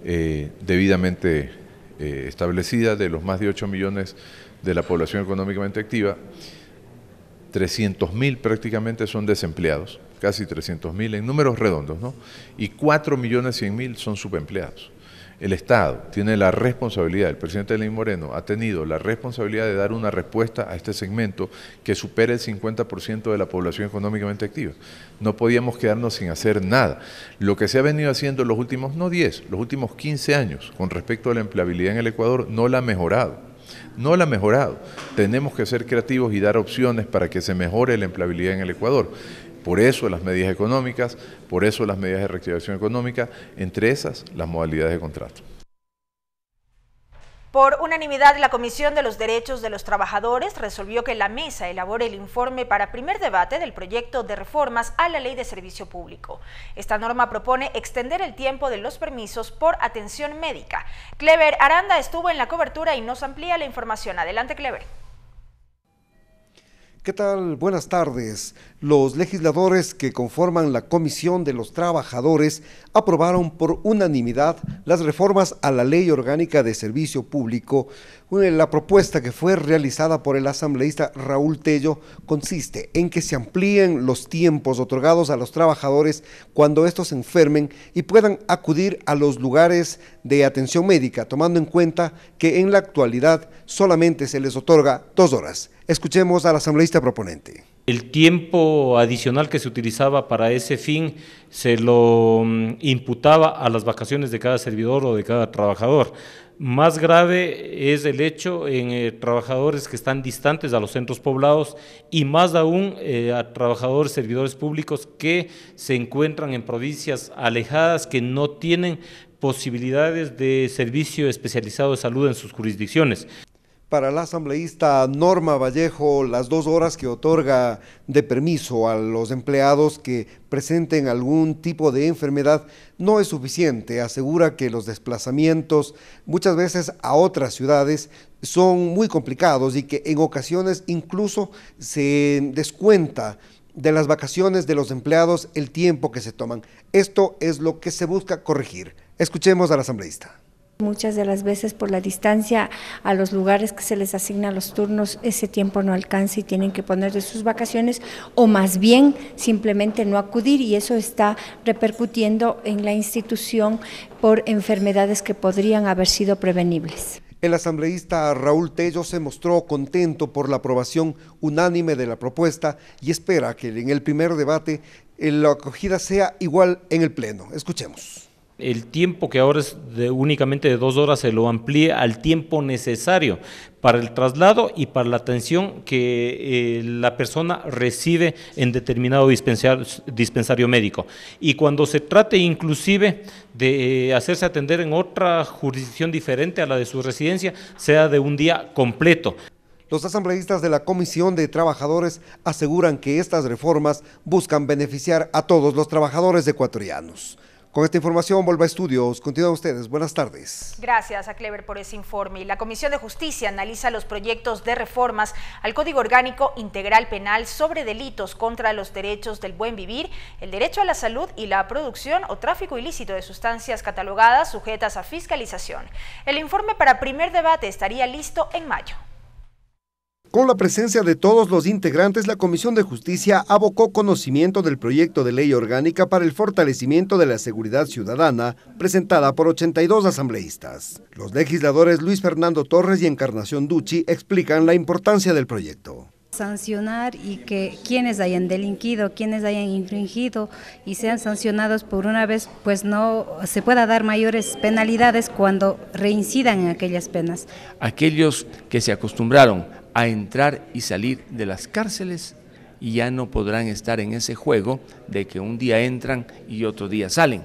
debidamente establecida de los más de 8 millones de la población económicamente activa. 300.000 prácticamente son desempleados, casi 300.000 en números redondos, ¿no? Y 4.100.000 son subempleados. El Estado tiene la responsabilidad, el presidente Lenín Moreno ha tenido la responsabilidad de dar una respuesta a este segmento que supere el 50% de la población económicamente activa. No podíamos quedarnos sin hacer nada. Lo que se ha venido haciendo los últimos, no 10, los últimos 15 años con respecto a la empleabilidad en el Ecuador no la ha mejorado. No la ha mejorado. Tenemos que ser creativos y dar opciones para que se mejore la empleabilidad en el Ecuador. Por eso las medidas económicas, por eso las medidas de reactivación económica, entre esas las modalidades de contrato. Por unanimidad, la Comisión de los Derechos de los Trabajadores resolvió que la mesa elabore el informe para primer debate del proyecto de reformas a la Ley de Servicio Público. Esta norma propone extender el tiempo de los permisos por atención médica. Clever Aranda estuvo en la cobertura y nos amplía la información. Adelante, Clever. ¿Qué tal? Buenas tardes. Los legisladores que conforman la Comisión de los Trabajadores aprobaron por unanimidad las reformas a la Ley Orgánica de Servicio Público, La propuesta que fue realizada por el asambleísta Raúl Tello consiste en que se amplíen los tiempos otorgados a los trabajadores cuando estos se enfermen y puedan acudir a los lugares de atención médica, tomando en cuenta que en la actualidad solamente se les otorga 2 horas. Escuchemos al asambleísta proponente. El tiempo adicional que se utilizaba para ese fin se lo imputaba a las vacaciones de cada servidor o de cada trabajador. Más grave es el hecho en trabajadores que están distantes a los centros poblados y más aún a trabajadores, servidores públicos que se encuentran en provincias alejadas que no tienen posibilidades de servicio especializado de salud en sus jurisdicciones. Para la asambleísta Norma Vallejo, las 2 horas que otorga de permiso a los empleados que presenten algún tipo de enfermedad no es suficiente. Asegura que los desplazamientos muchas veces a otras ciudades son muy complicados y que en ocasiones incluso se descuenta de las vacaciones de los empleados el tiempo que se toman. Esto es lo que se busca corregir. Escuchemos al asambleísta. Muchas de las veces por la distancia a los lugares que se les asignan los turnos, ese tiempo no alcanza y tienen que poner de sus vacaciones o más bien simplemente no acudir, y eso está repercutiendo en la institución por enfermedades que podrían haber sido prevenibles. El asambleísta Raúl Tello se mostró contento por la aprobación unánime de la propuesta y espera que en el primer debate la acogida sea igual en el Pleno. Escuchemos. El tiempo que ahora es únicamente de 2 horas se lo amplíe al tiempo necesario para el traslado y para la atención que la persona recibe en determinado dispensario médico. Y cuando se trate inclusive de hacerse atender en otra jurisdicción diferente a la de su residencia, sea de un día completo. Los asambleístas de la Comisión de Trabajadores aseguran que estas reformas buscan beneficiar a todos los trabajadores ecuatorianos. Con esta información, Volva Estudios. Continúan ustedes. Buenas tardes. Gracias a Clever por ese informe. La Comisión de Justicia analiza los proyectos de reformas al Código Orgánico Integral Penal sobre delitos contra los derechos del buen vivir, el derecho a la salud y la producción o tráfico ilícito de sustancias catalogadas sujetas a fiscalización. El informe para primer debate estaría listo en mayo. Con la presencia de todos los integrantes, la Comisión de Justicia abocó conocimiento del proyecto de ley orgánica para el fortalecimiento de la seguridad ciudadana, presentada por 82 asambleístas. Los legisladores Luis Fernando Torres y Encarnación Ducci explican la importancia del proyecto. Sancionar y que quienes hayan delinquido, quienes hayan infringido y sean sancionados por una vez, pues no se pueda dar mayores penalidades cuando reincidan en aquellas penas. Aquellos que se acostumbraron a entrar y salir de las cárceles y ya no podrán estar en ese juego de que un día entran y otro día salen.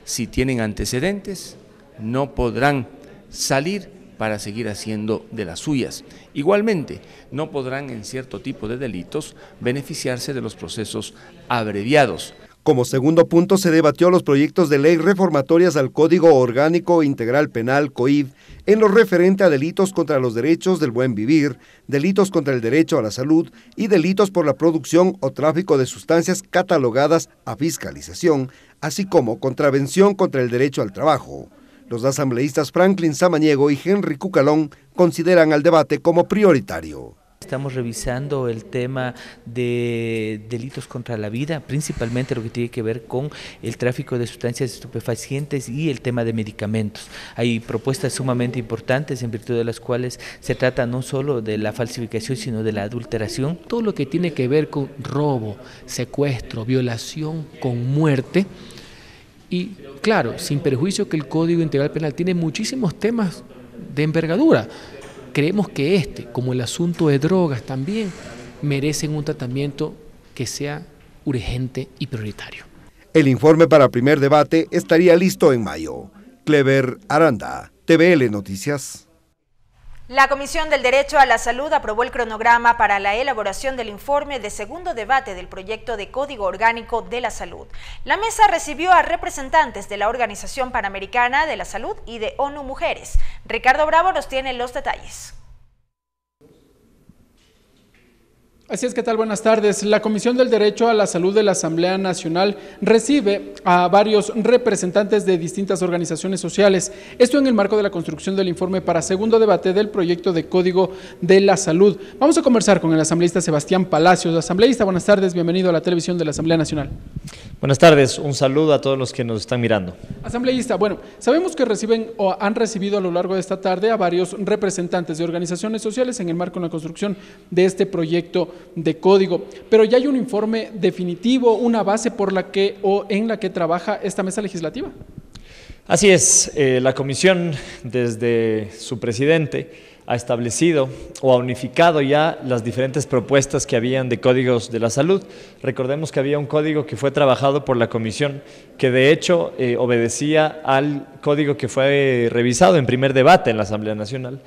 Si tienen antecedentes, no podrán salir para seguir haciendo de las suyas. Igualmente, no podrán en cierto tipo de delitos beneficiarse de los procesos abreviados. Como segundo punto se debatió los proyectos de ley reformatorias al Código Orgánico Integral Penal, COIP, en lo referente a delitos contra los derechos del buen vivir, delitos contra el derecho a la salud y delitos por la producción o tráfico de sustancias catalogadas a fiscalización, así como contravención contra el derecho al trabajo. Los asambleístas Franklin Samaniego y Henry Cucalón consideran al debate como prioritario. Estamos revisando el tema de delitos contra la vida, principalmente lo que tiene que ver con el tráfico de sustancias estupefacientes y el tema de medicamentos. Hay propuestas sumamente importantes en virtud de las cuales se trata no solo de la falsificación, sino de la adulteración. Todo lo que tiene que ver con robo, secuestro, violación con muerte. Y claro, sin perjuicio que el Código Integral Penal tiene muchísimos temas de envergadura. Creemos que como el asunto de drogas también, merecen un tratamiento que sea urgente y prioritario. El informe para primer debate estaría listo en mayo. Clever Aranda, TVL Noticias. La Comisión del Derecho a la Salud aprobó el cronograma para la elaboración del informe de segundo debate del proyecto de Código Orgánico de la Salud. La mesa recibió a representantes de la Organización Panamericana de la Salud y de ONU Mujeres. Ricardo Bravo nos tiene los detalles. Así es, ¿qué tal? Buenas tardes. La Comisión del Derecho a la Salud de la Asamblea Nacional recibe a varios representantes de distintas organizaciones sociales. Esto en el marco de la construcción del informe para segundo debate del proyecto de Código de la Salud. Vamos a conversar con el asambleísta Sebastián Palacios. Asambleísta, buenas tardes, bienvenido a la televisión de la Asamblea Nacional. Buenas tardes, un saludo a todos los que nos están mirando. Asambleísta, bueno, sabemos que reciben o han recibido a lo largo de esta tarde a varios representantes de organizaciones sociales en el marco de la construcción de este proyecto de código, pero ya hay un informe definitivo, una base por la que o en la que trabaja esta mesa legislativa. Así es, la comisión desde su presidente ha establecido o ha unificado ya las diferentes propuestas que habían de códigos de la salud. Recordemos que había un código que fue trabajado por la comisión que de hecho obedecía al código que fue revisado en primer debate en la Asamblea Nacional.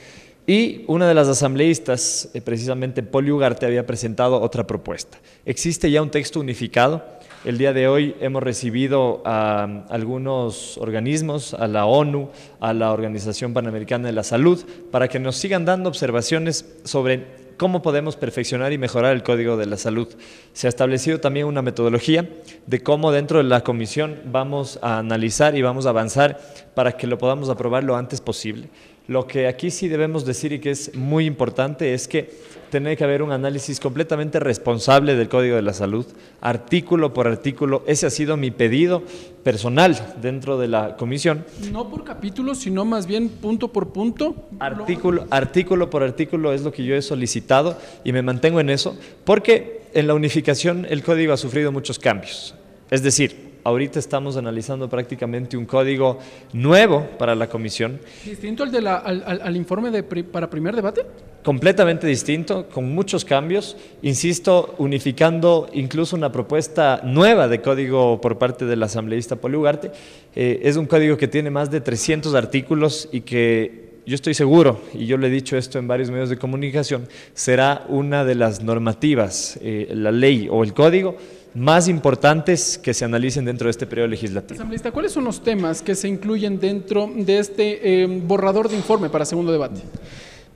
Y una de las asambleístas, precisamente Poli Ugarte, había presentado otra propuesta. Existe ya un texto unificado. El día de hoy hemos recibido a algunos organismos, a la ONU, a la Organización Panamericana de la Salud, para que nos sigan dando observaciones sobre cómo podemos perfeccionar y mejorar el Código de la Salud. Se ha establecido también una metodología de cómo dentro de la comisión vamos a analizar y vamos a avanzar para que lo podamos aprobar lo antes posible. Lo que aquí sí debemos decir y que es muy importante es que tiene que haber un análisis completamente responsable del Código de la Salud, artículo por artículo. Ese ha sido mi pedido personal dentro de la comisión. No por capítulo, sino más bien punto por punto. Artículo por artículo es lo que yo he solicitado y me mantengo en eso, porque en la unificación el Código ha sufrido muchos cambios. Es decir, ahorita estamos analizando prácticamente un código nuevo para la comisión. ¿Distinto al informe para primer debate? Completamente distinto, con muchos cambios. Insisto, unificando incluso una propuesta nueva de código por parte del asambleísta Poli Ugarte. Es un código que tiene más de 300 artículos y que yo estoy seguro, y yo le he dicho esto en varios medios de comunicación, será una de las normativas, la ley o el código más importantes que se analicen dentro de este periodo legislativo. Asambleísta, ¿cuáles son los temas que se incluyen dentro de este borrador de informe para segundo debate?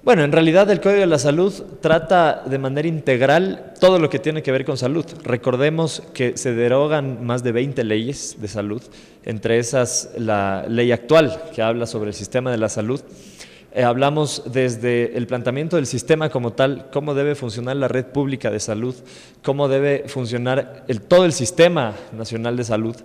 Bueno, en realidad el Código de la Salud trata de manera integral todo lo que tiene que ver con salud. Recordemos que se derogan más de 20 leyes de salud, entre esas la ley actual que habla sobre el sistema de la salud. Hablamos desde el planteamiento del sistema como tal, cómo debe funcionar la red pública de salud, cómo debe funcionar todo el sistema nacional de salud.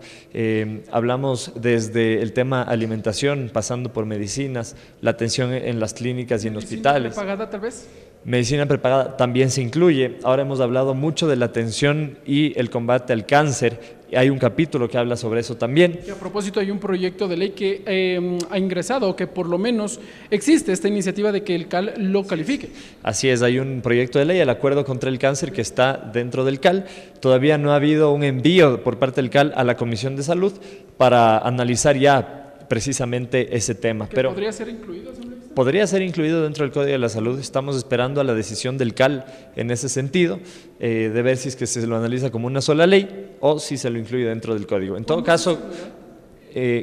Hablamos desde el tema alimentación, pasando por medicinas, la atención en las clínicas y en hospitales. ¿Medicina prepagada tal vez? Medicina prepagada también se incluye. Ahora hemos hablado mucho de la atención y el combate al cáncer. Hay un capítulo que habla sobre eso también. Y a propósito, hay un proyecto de ley que ha ingresado, o que por lo menos existe esta iniciativa de que el CAL lo califique. Así es, hay un proyecto de ley, el Acuerdo contra el Cáncer, que está dentro del CAL. Todavía no ha habido un envío por parte del CAL a la Comisión de Salud para analizar ya precisamente ese tema. Pero ¿podría ser incluido? Podría ser incluido dentro del Código de la Salud. Estamos esperando a la decisión del CAL en ese sentido, de ver si es que se lo analiza como una sola ley o si se lo incluye dentro del Código. En todo caso,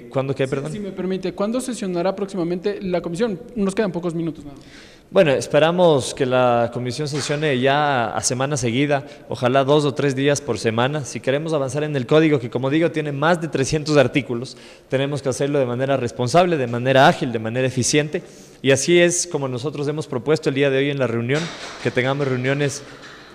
¿cuándo qué, perdón? Si me permite, ¿cuándo sesionará próximamente la comisión? Nos quedan pocos minutos nada más. Bueno, esperamos que la comisión sesione ya a semana seguida, ojalá 2 o 3 días por semana. Si queremos avanzar en el código, que como digo tiene más de 300 artículos, tenemos que hacerlo de manera responsable, de manera ágil, de manera eficiente. Y así es como nosotros hemos propuesto el día de hoy en la reunión, que tengamos reuniones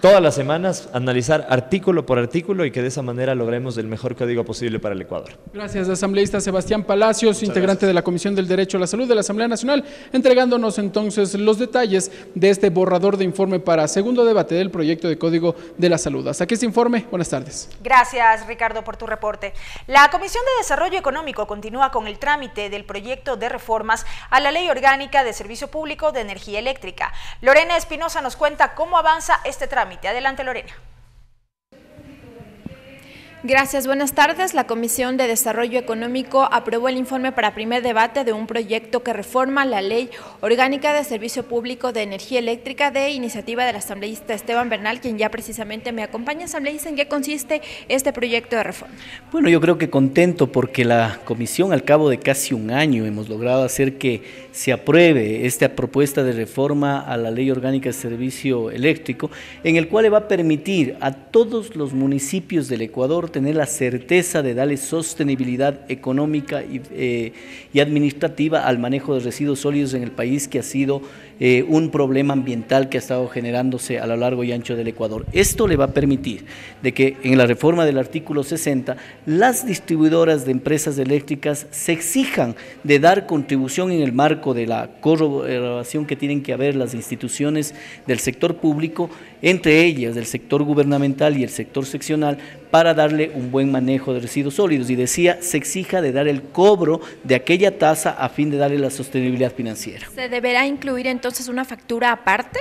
todas las semanas, analizar artículo por artículo y que de esa manera logremos el mejor código posible para el Ecuador. Gracias, asambleísta Sebastián Palacios, integrante de la Comisión del Derecho a la Salud de la Asamblea Nacional, entregándonos entonces los detalles de este borrador de informe para segundo debate del proyecto de Código de la Salud. Hasta aquí este informe, buenas tardes. Gracias, Ricardo, por tu reporte. La Comisión de Desarrollo Económico continúa con el trámite del proyecto de reformas a la Ley Orgánica de Servicio Público de Energía Eléctrica. Lorena Espinosa nos cuenta cómo avanza este trámite. Adelante, Lorena. Gracias, buenas tardes. La Comisión de Desarrollo Económico aprobó el informe para primer debate de un proyecto que reforma la Ley Orgánica de Servicio Público de Energía Eléctrica de iniciativa del asambleísta Esteban Bernal, quien ya precisamente me acompaña. Asambleísta, ¿en qué consiste este proyecto de reforma? Bueno, yo creo que contento porque la Comisión, al cabo de casi un año, hemos logrado hacer que se apruebe esta propuesta de reforma a la Ley Orgánica de Servicio Eléctrico, en el cual le va a permitir a todos los municipios del Ecuador tener la certeza de darle sostenibilidad económica y administrativa al manejo de residuos sólidos en el país, que ha sido un problema ambiental que ha estado generándose a lo largo y ancho del Ecuador. Esto le va a permitir de que en la reforma del artículo 60 las distribuidoras de empresas eléctricas se exijan de dar contribución en el marco de la corroboración que tienen que haber las instituciones del sector público, entre ellas del sector gubernamental y el sector seccional, para darle un buen manejo de residuos sólidos. Y decía, se exija de dar el cobro de aquella tasa a fin de darle la sostenibilidad financiera. ¿Se deberá incluir entonces una factura aparte?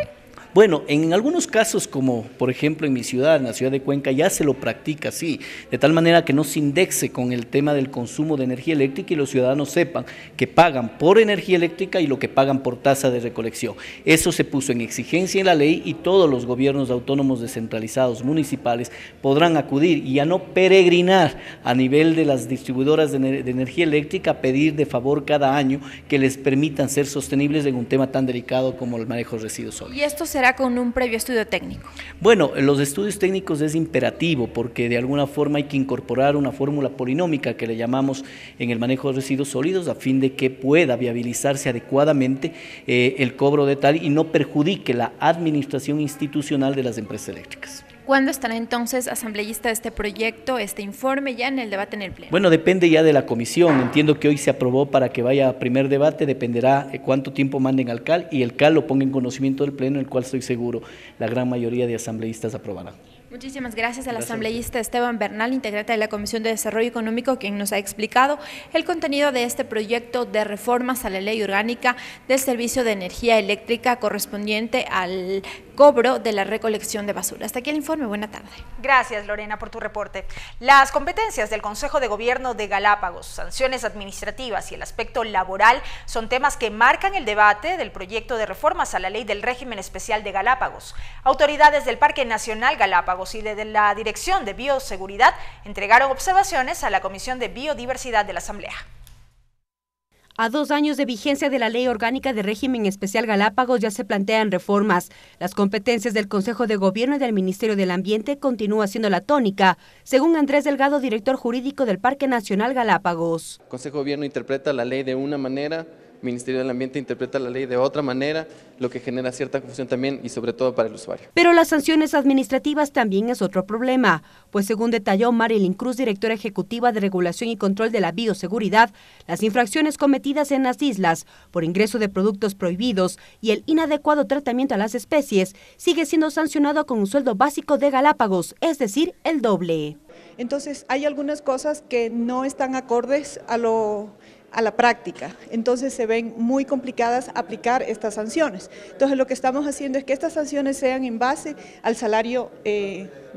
Bueno, en algunos casos, como por ejemplo en mi ciudad, en la ciudad de Cuenca, ya se lo practica así, de tal manera que no se indexe con el tema del consumo de energía eléctrica y los ciudadanos sepan que pagan por energía eléctrica y lo que pagan por tasa de recolección. Eso se puso en exigencia en la ley y todos los gobiernos autónomos descentralizados municipales podrán acudir y a no peregrinar a nivel de las distribuidoras de energía eléctrica a pedir de favor cada año que les permitan ser sostenibles en un tema tan delicado como el manejo de residuos sólidos. ¿Y esto será con un previo estudio técnico? Bueno, los estudios técnicos es imperativo porque de alguna forma hay que incorporar una fórmula polinómica que le llamamos en el manejo de residuos sólidos a fin de que pueda viabilizarse adecuadamente el cobro de tal y no perjudique la administración institucional de las empresas eléctricas. ¿Cuándo estará entonces, asambleísta, este proyecto, este informe ya en el debate en el Pleno? Bueno, depende ya de la comisión. Entiendo que hoy se aprobó para que vaya a primer debate, dependerá cuánto tiempo manden al CAL y el CAL lo ponga en conocimiento del Pleno, el cual estoy seguro la gran mayoría de asambleístas aprobarán. Muchísimas gracias al asambleísta Esteban Bernal, integrante de la Comisión de Desarrollo Económico, quien nos ha explicado el contenido de este proyecto de reformas a la Ley Orgánica del Servicio de Energía Eléctrica correspondiente al cobro de la recolección de basura. Hasta aquí el informe. Buena tarde. Gracias, Lorena, por tu reporte. Las competencias del Consejo de Gobierno de Galápagos, sanciones administrativas y el aspecto laboral son temas que marcan el debate del proyecto de reformas a la Ley del Régimen Especial de Galápagos. Autoridades del Parque Nacional Galápagos y de la Dirección de Bioseguridad entregaron observaciones a la Comisión de Biodiversidad de la Asamblea. A 2 años de vigencia de la Ley Orgánica de Régimen Especial Galápagos ya se plantean reformas. Las competencias del Consejo de Gobierno y del Ministerio del Ambiente continúa siendo la tónica, según Andrés Delgado, director jurídico del Parque Nacional Galápagos. El Consejo de Gobierno interpreta la ley de una manera, el Ministerio del Ambiente interpreta la ley de otra manera, lo que genera cierta confusión también y sobre todo para el usuario. Pero las sanciones administrativas también es otro problema, pues según detalló Marilyn Cruz, directora ejecutiva de Regulación y Control de la Bioseguridad, las infracciones cometidas en las islas por ingreso de productos prohibidos y el inadecuado tratamiento a las especies sigue siendo sancionado con un sueldo básico de Galápagos, es decir, el doble. Entonces hay algunas cosas que no están acordes a la práctica, entonces se ven muy complicadas aplicar estas sanciones. Entonces lo que estamos haciendo es que estas sanciones sean en base al salario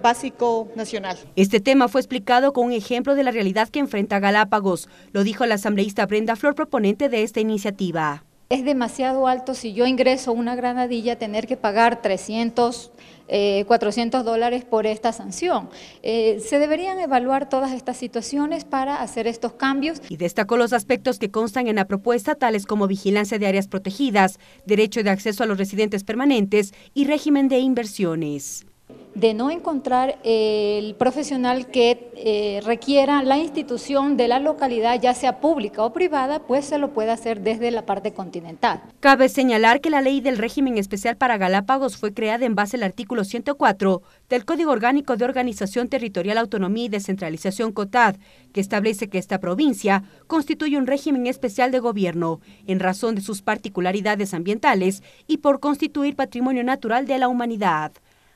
básico nacional. Este tema fue explicado con un ejemplo de la realidad que enfrenta Galápagos, lo dijo la asambleísta Brenda Flor, proponente de esta iniciativa. Es demasiado alto si yo ingreso una granadilla tener que pagar 300, $400 por esta sanción. Se deberían evaluar todas estas situaciones para hacer estos cambios. Y destacó los aspectos que constan en la propuesta, tales como vigilancia de áreas protegidas, derecho de acceso a los residentes permanentes y régimen de inversiones. De no encontrar el profesional que requiera la institución de la localidad, ya sea pública o privada, pues se lo puede hacer desde la parte continental. Cabe señalar que la Ley del Régimen Especial para Galápagos fue creada en base al artículo 104 del Código Orgánico de Organización Territorial, Autonomía y Descentralización COTAD, que establece que esta provincia constituye un régimen especial de gobierno en razón de sus particularidades ambientales y por constituir patrimonio natural de la humanidad.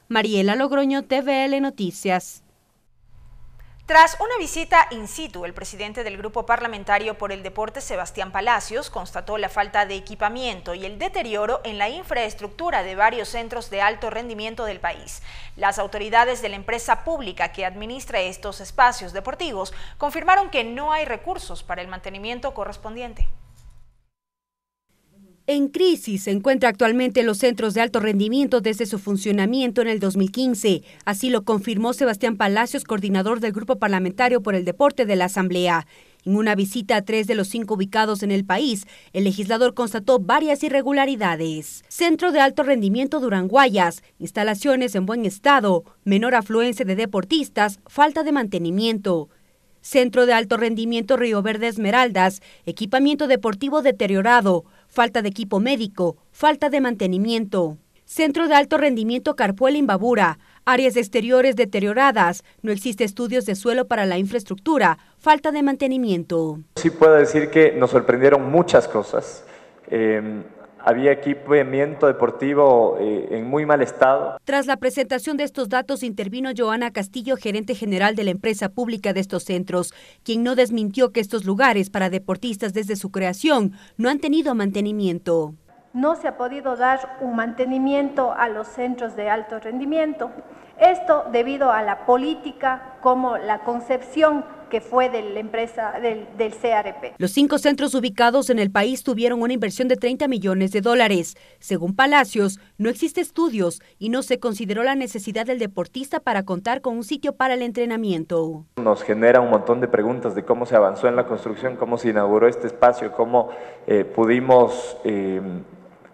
Mariela Logroño, TVL Noticias. Tras una visita in situ, el presidente del Grupo Parlamentario por el Deporte, Sebastián Palacios, constató la falta de equipamiento y el deterioro en la infraestructura de varios centros de alto rendimiento del país. Las autoridades de la empresa pública que administra estos espacios deportivos confirmaron que no hay recursos para el mantenimiento correspondiente. En crisis se encuentra actualmente los centros de alto rendimiento desde su funcionamiento en el 2015. Así lo confirmó Sebastián Palacios, coordinador del Grupo Parlamentario por el Deporte de la Asamblea. En una visita a 3 de los 5 ubicados en el país, el legislador constató varias irregularidades. Centro de alto rendimiento Duranguayas, instalaciones en buen estado, menor afluencia de deportistas, falta de mantenimiento. Centro de alto rendimiento Río Verde Esmeraldas, equipamiento deportivo deteriorado, falta de equipo médico, falta de mantenimiento. Centro de alto rendimiento Carpuela Imbabura, áreas exteriores deterioradas, no existe estudios de suelo para la infraestructura, falta de mantenimiento. Sí puedo decir que nos sorprendieron muchas cosas. Había equipamiento deportivo en muy mal estado. Tras la presentación de estos datos intervino Joana Castillo, gerente general de la empresa pública de estos centros, quien no desmintió que estos lugares para deportistas desde su creación no han tenido mantenimiento. No se ha podido dar un mantenimiento a los centros de alto rendimiento. Esto debido a la política como la concepción que fue de la empresa del CRP. Los 5 centros ubicados en el país tuvieron una inversión de $30 millones. Según Palacios, no existe estudios y no se consideró la necesidad del deportista para contar con un sitio para el entrenamiento. Nos genera un montón de preguntas de cómo se avanzó en la construcción, cómo se inauguró este espacio, cómo pudimos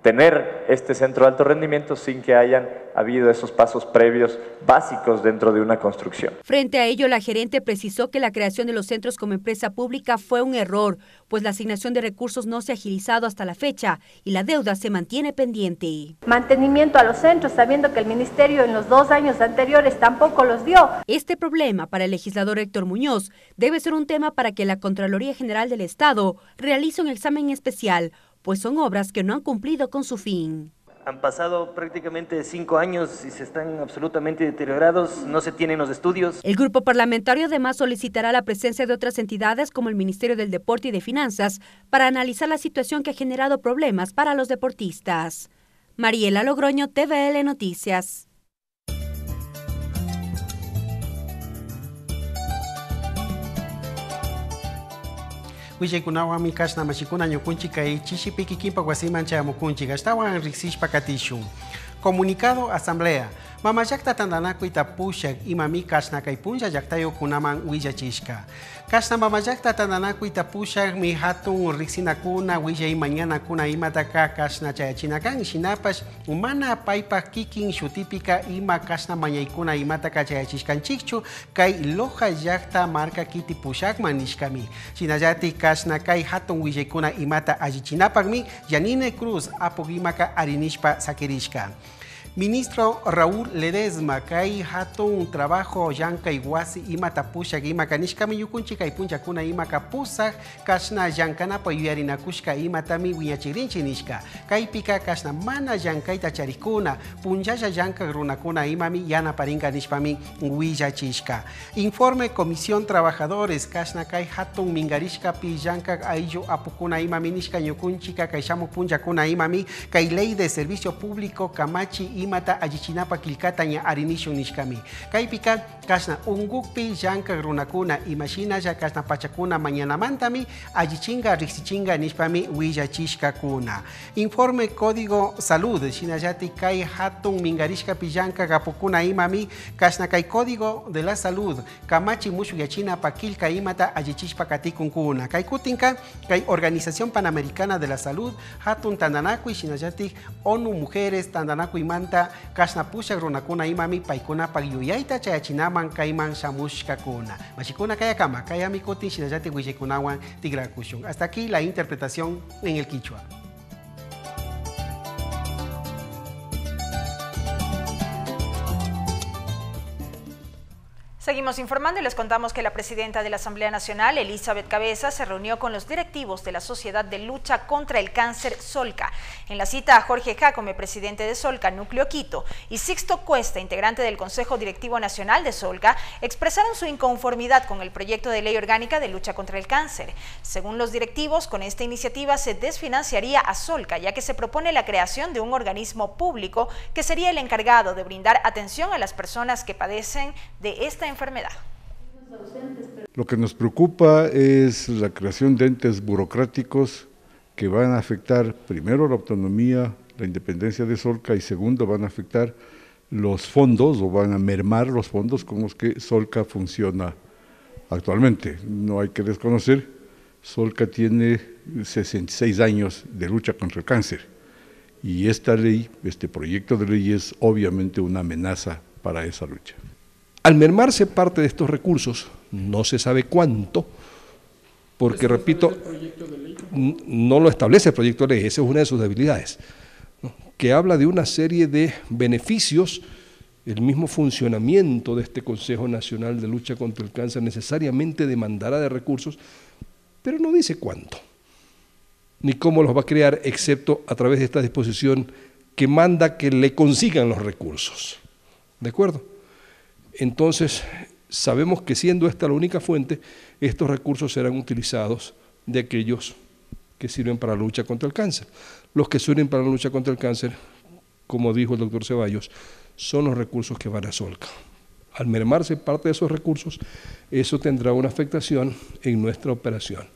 tener este centro de alto rendimiento sin que hayan habido esos pasos previos básicos dentro de una construcción. Frente a ello, la gerente precisó que la creación de los centros como empresa pública fue un error, pues la asignación de recursos no se ha agilizado hasta la fecha y la deuda se mantiene pendiente. Mantenimiento a los centros, sabiendo que el ministerio en los 2 años anteriores tampoco los dio. Este problema para el legislador Héctor Muñoz debe ser un tema para que la Contraloría General del Estado realice un examen especial, pues son obras que no han cumplido con su fin. Han pasado prácticamente 5 años y se están absolutamente deteriorados, no se tienen los estudios. El grupo parlamentario además solicitará la presencia de otras entidades como el Ministerio del Deporte y de Finanzas para analizar la situación que ha generado problemas para los deportistas. Mariela Logroño, TVL Noticias. Wiche kunawami kashna machikuna ñukunchi kay chishipi kikinpa wasiman chayamukunchi gashtawan riksishpa katishun. Comunicado Asamblea. Mama llaqta tandanakuy tapushak imami kashna kay punlla llaqtayo kunaman willachishka. Kashna mama llaqta tandanakuy tapushak mi hatun riksinakuna willay mañanakuna imataka kashna chayachinakan shinapash umana paypak kikin shutipika ima kashna mañaykuna imataka chayachishkanchikchu kay loja llaqta marca kiti pushakman nishkami. Shinallati kashna kay hatun willaykuna imata allichinapakmi Yanine Cruz apogimaka arinishpa sakirishka. Ministro Raúl Ledesma, kay hatun trabajo yanka iguasi ima tapusha ima kanishkami yukunchi kay punchakuna ima kapusa kashna yankanapa yuyarinakushka ima tami wiñachirinchi nishka. Kay pika kashna mana yankaita charikuna punchaya yanka runakuna imami yana paringa nishpami willachishka. Informe Comisión Trabajadores kashna kay hatun mingarishka pi yanka ayllu apukuna imami nishka yukunchika kay shamu punchakuna imami kay ley de servicio público kamachi imata allichinapa kilkata ña arinishun nishkami. Kaypika kashna ungukpi llanka runakuna imashinalla kashna pachakuna mañanamantami allichinga riksichinga nishpami willachishkakuna. Informe Código Salud shinallati kay hatun mingarishkapi llanka gapukuna imami kashna kay Código de la Salud kamachi mushuyachinapa kilka imata allichishpa katikunkuna. Kay kutinka kay Organización Panamericana de la Salud hatun tandanakuy shinallati ONU Mujeres tandanakuy manta kashna pushak runakuna imami paykuna pagyuyayta chayachinaman kayman shamushkakuna. Machikuna kayakama kayami kutin shinallati willekunawan tigrakushun. Hasta aquí la interpretación en el quichua. Seguimos informando y les contamos que la presidenta de la Asamblea Nacional, Elizabeth Cabezas, se reunió con los directivos de la Sociedad de Lucha contra el Cáncer Solca. En la cita, Jorge Jácome, presidente de Solca Núcleo Quito, y Sixto Cuesta, integrante del Consejo Directivo Nacional de Solca, expresaron su inconformidad con el proyecto de ley orgánica de lucha contra el cáncer. Según los directivos, con esta iniciativa se desfinanciaría a Solca, ya que se propone la creación de un organismo público que sería el encargado de brindar atención a las personas que padecen de esta enfermedad. Lo que nos preocupa es la creación de entes burocráticos que van a afectar primero la autonomía, la independencia de Solca y segundo van a afectar los fondos o van a mermar los fondos con los que Solca funciona actualmente. No hay que desconocer, Solca tiene 66 años de lucha contra el cáncer y esta ley, este proyecto de ley es obviamente una amenaza para esa lucha. Al mermarse parte de estos recursos, no se sabe cuánto, porque repito, no lo establece el proyecto de ley, esa es una de sus debilidades, ¿no? Que habla de una serie de beneficios, el mismo funcionamiento de este Consejo Nacional de Lucha contra el Cáncer necesariamente demandará de recursos, pero no dice cuánto, ni cómo los va a crear, excepto a través de esta disposición que manda que le consigan los recursos, ¿de acuerdo? Entonces, sabemos que siendo esta la única fuente, estos recursos serán utilizados de aquellos que sirven para la lucha contra el cáncer. Los que sirven para la lucha contra el cáncer, como dijo el doctor Ceballos, son los recursos que van a Solca. Al mermarse parte de esos recursos, eso tendrá una afectación en nuestra operación.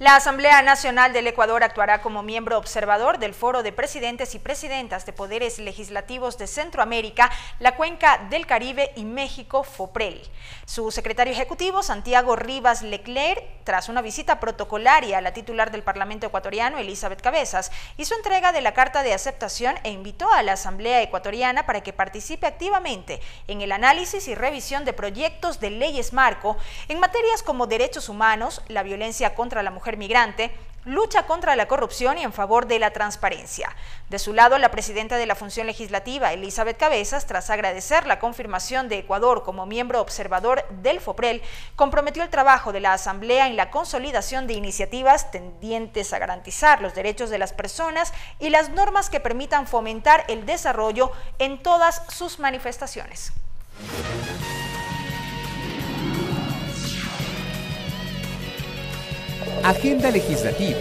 La Asamblea Nacional del Ecuador actuará como miembro observador del Foro de Presidentes y Presidentas de Poderes Legislativos de Centroamérica, la Cuenca del Caribe y México, FOPREL. Su secretario ejecutivo, Santiago Rivas Leclerc, tras una visita protocolaria a la titular del Parlamento ecuatoriano, Elizabeth Cabezas, hizo entrega de la carta de aceptación e invitó a la Asamblea ecuatoriana para que participe activamente en el análisis y revisión de proyectos de leyes marco en materias como derechos humanos, la violencia contra la mujer migrante, lucha contra la corrupción y en favor de la transparencia. De su lado, la presidenta de la Función Legislativa, Elizabeth Cabezas, tras agradecer la confirmación de Ecuador como miembro observador del FOPREL, comprometió el trabajo de la Asamblea en la consolidación de iniciativas tendientes a garantizar los derechos de las personas y las normas que permitan fomentar el desarrollo en todas sus manifestaciones. Agenda legislativa.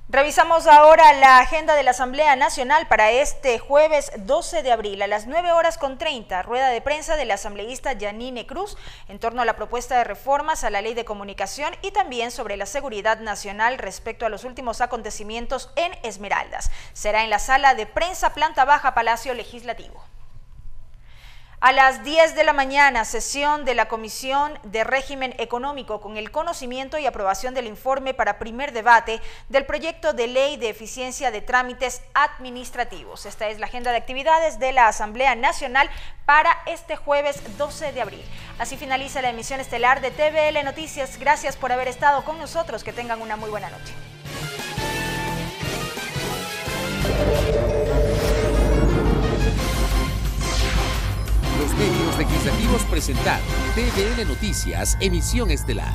Revisamos ahora la agenda de la Asamblea Nacional para este jueves 12 de abril a las 9:30, rueda de prensa de la asambleísta Yanine Cruz en torno a la propuesta de reformas a la Ley de Comunicación y también sobre la seguridad nacional respecto a los últimos acontecimientos en Esmeraldas. Será en la sala de prensa, planta baja, Palacio Legislativo. A las 10 de la mañana, sesión de la Comisión de Régimen Económico con el conocimiento y aprobación del informe para primer debate del proyecto de ley de eficiencia de trámites administrativos. Esta es la agenda de actividades de la Asamblea Nacional para este jueves 12 de abril. Así finaliza la emisión estelar de TVL Noticias. Gracias por haber estado con nosotros. Que tengan una muy buena noche. Los medios legislativos presentaron TVL Noticias, emisión estelar.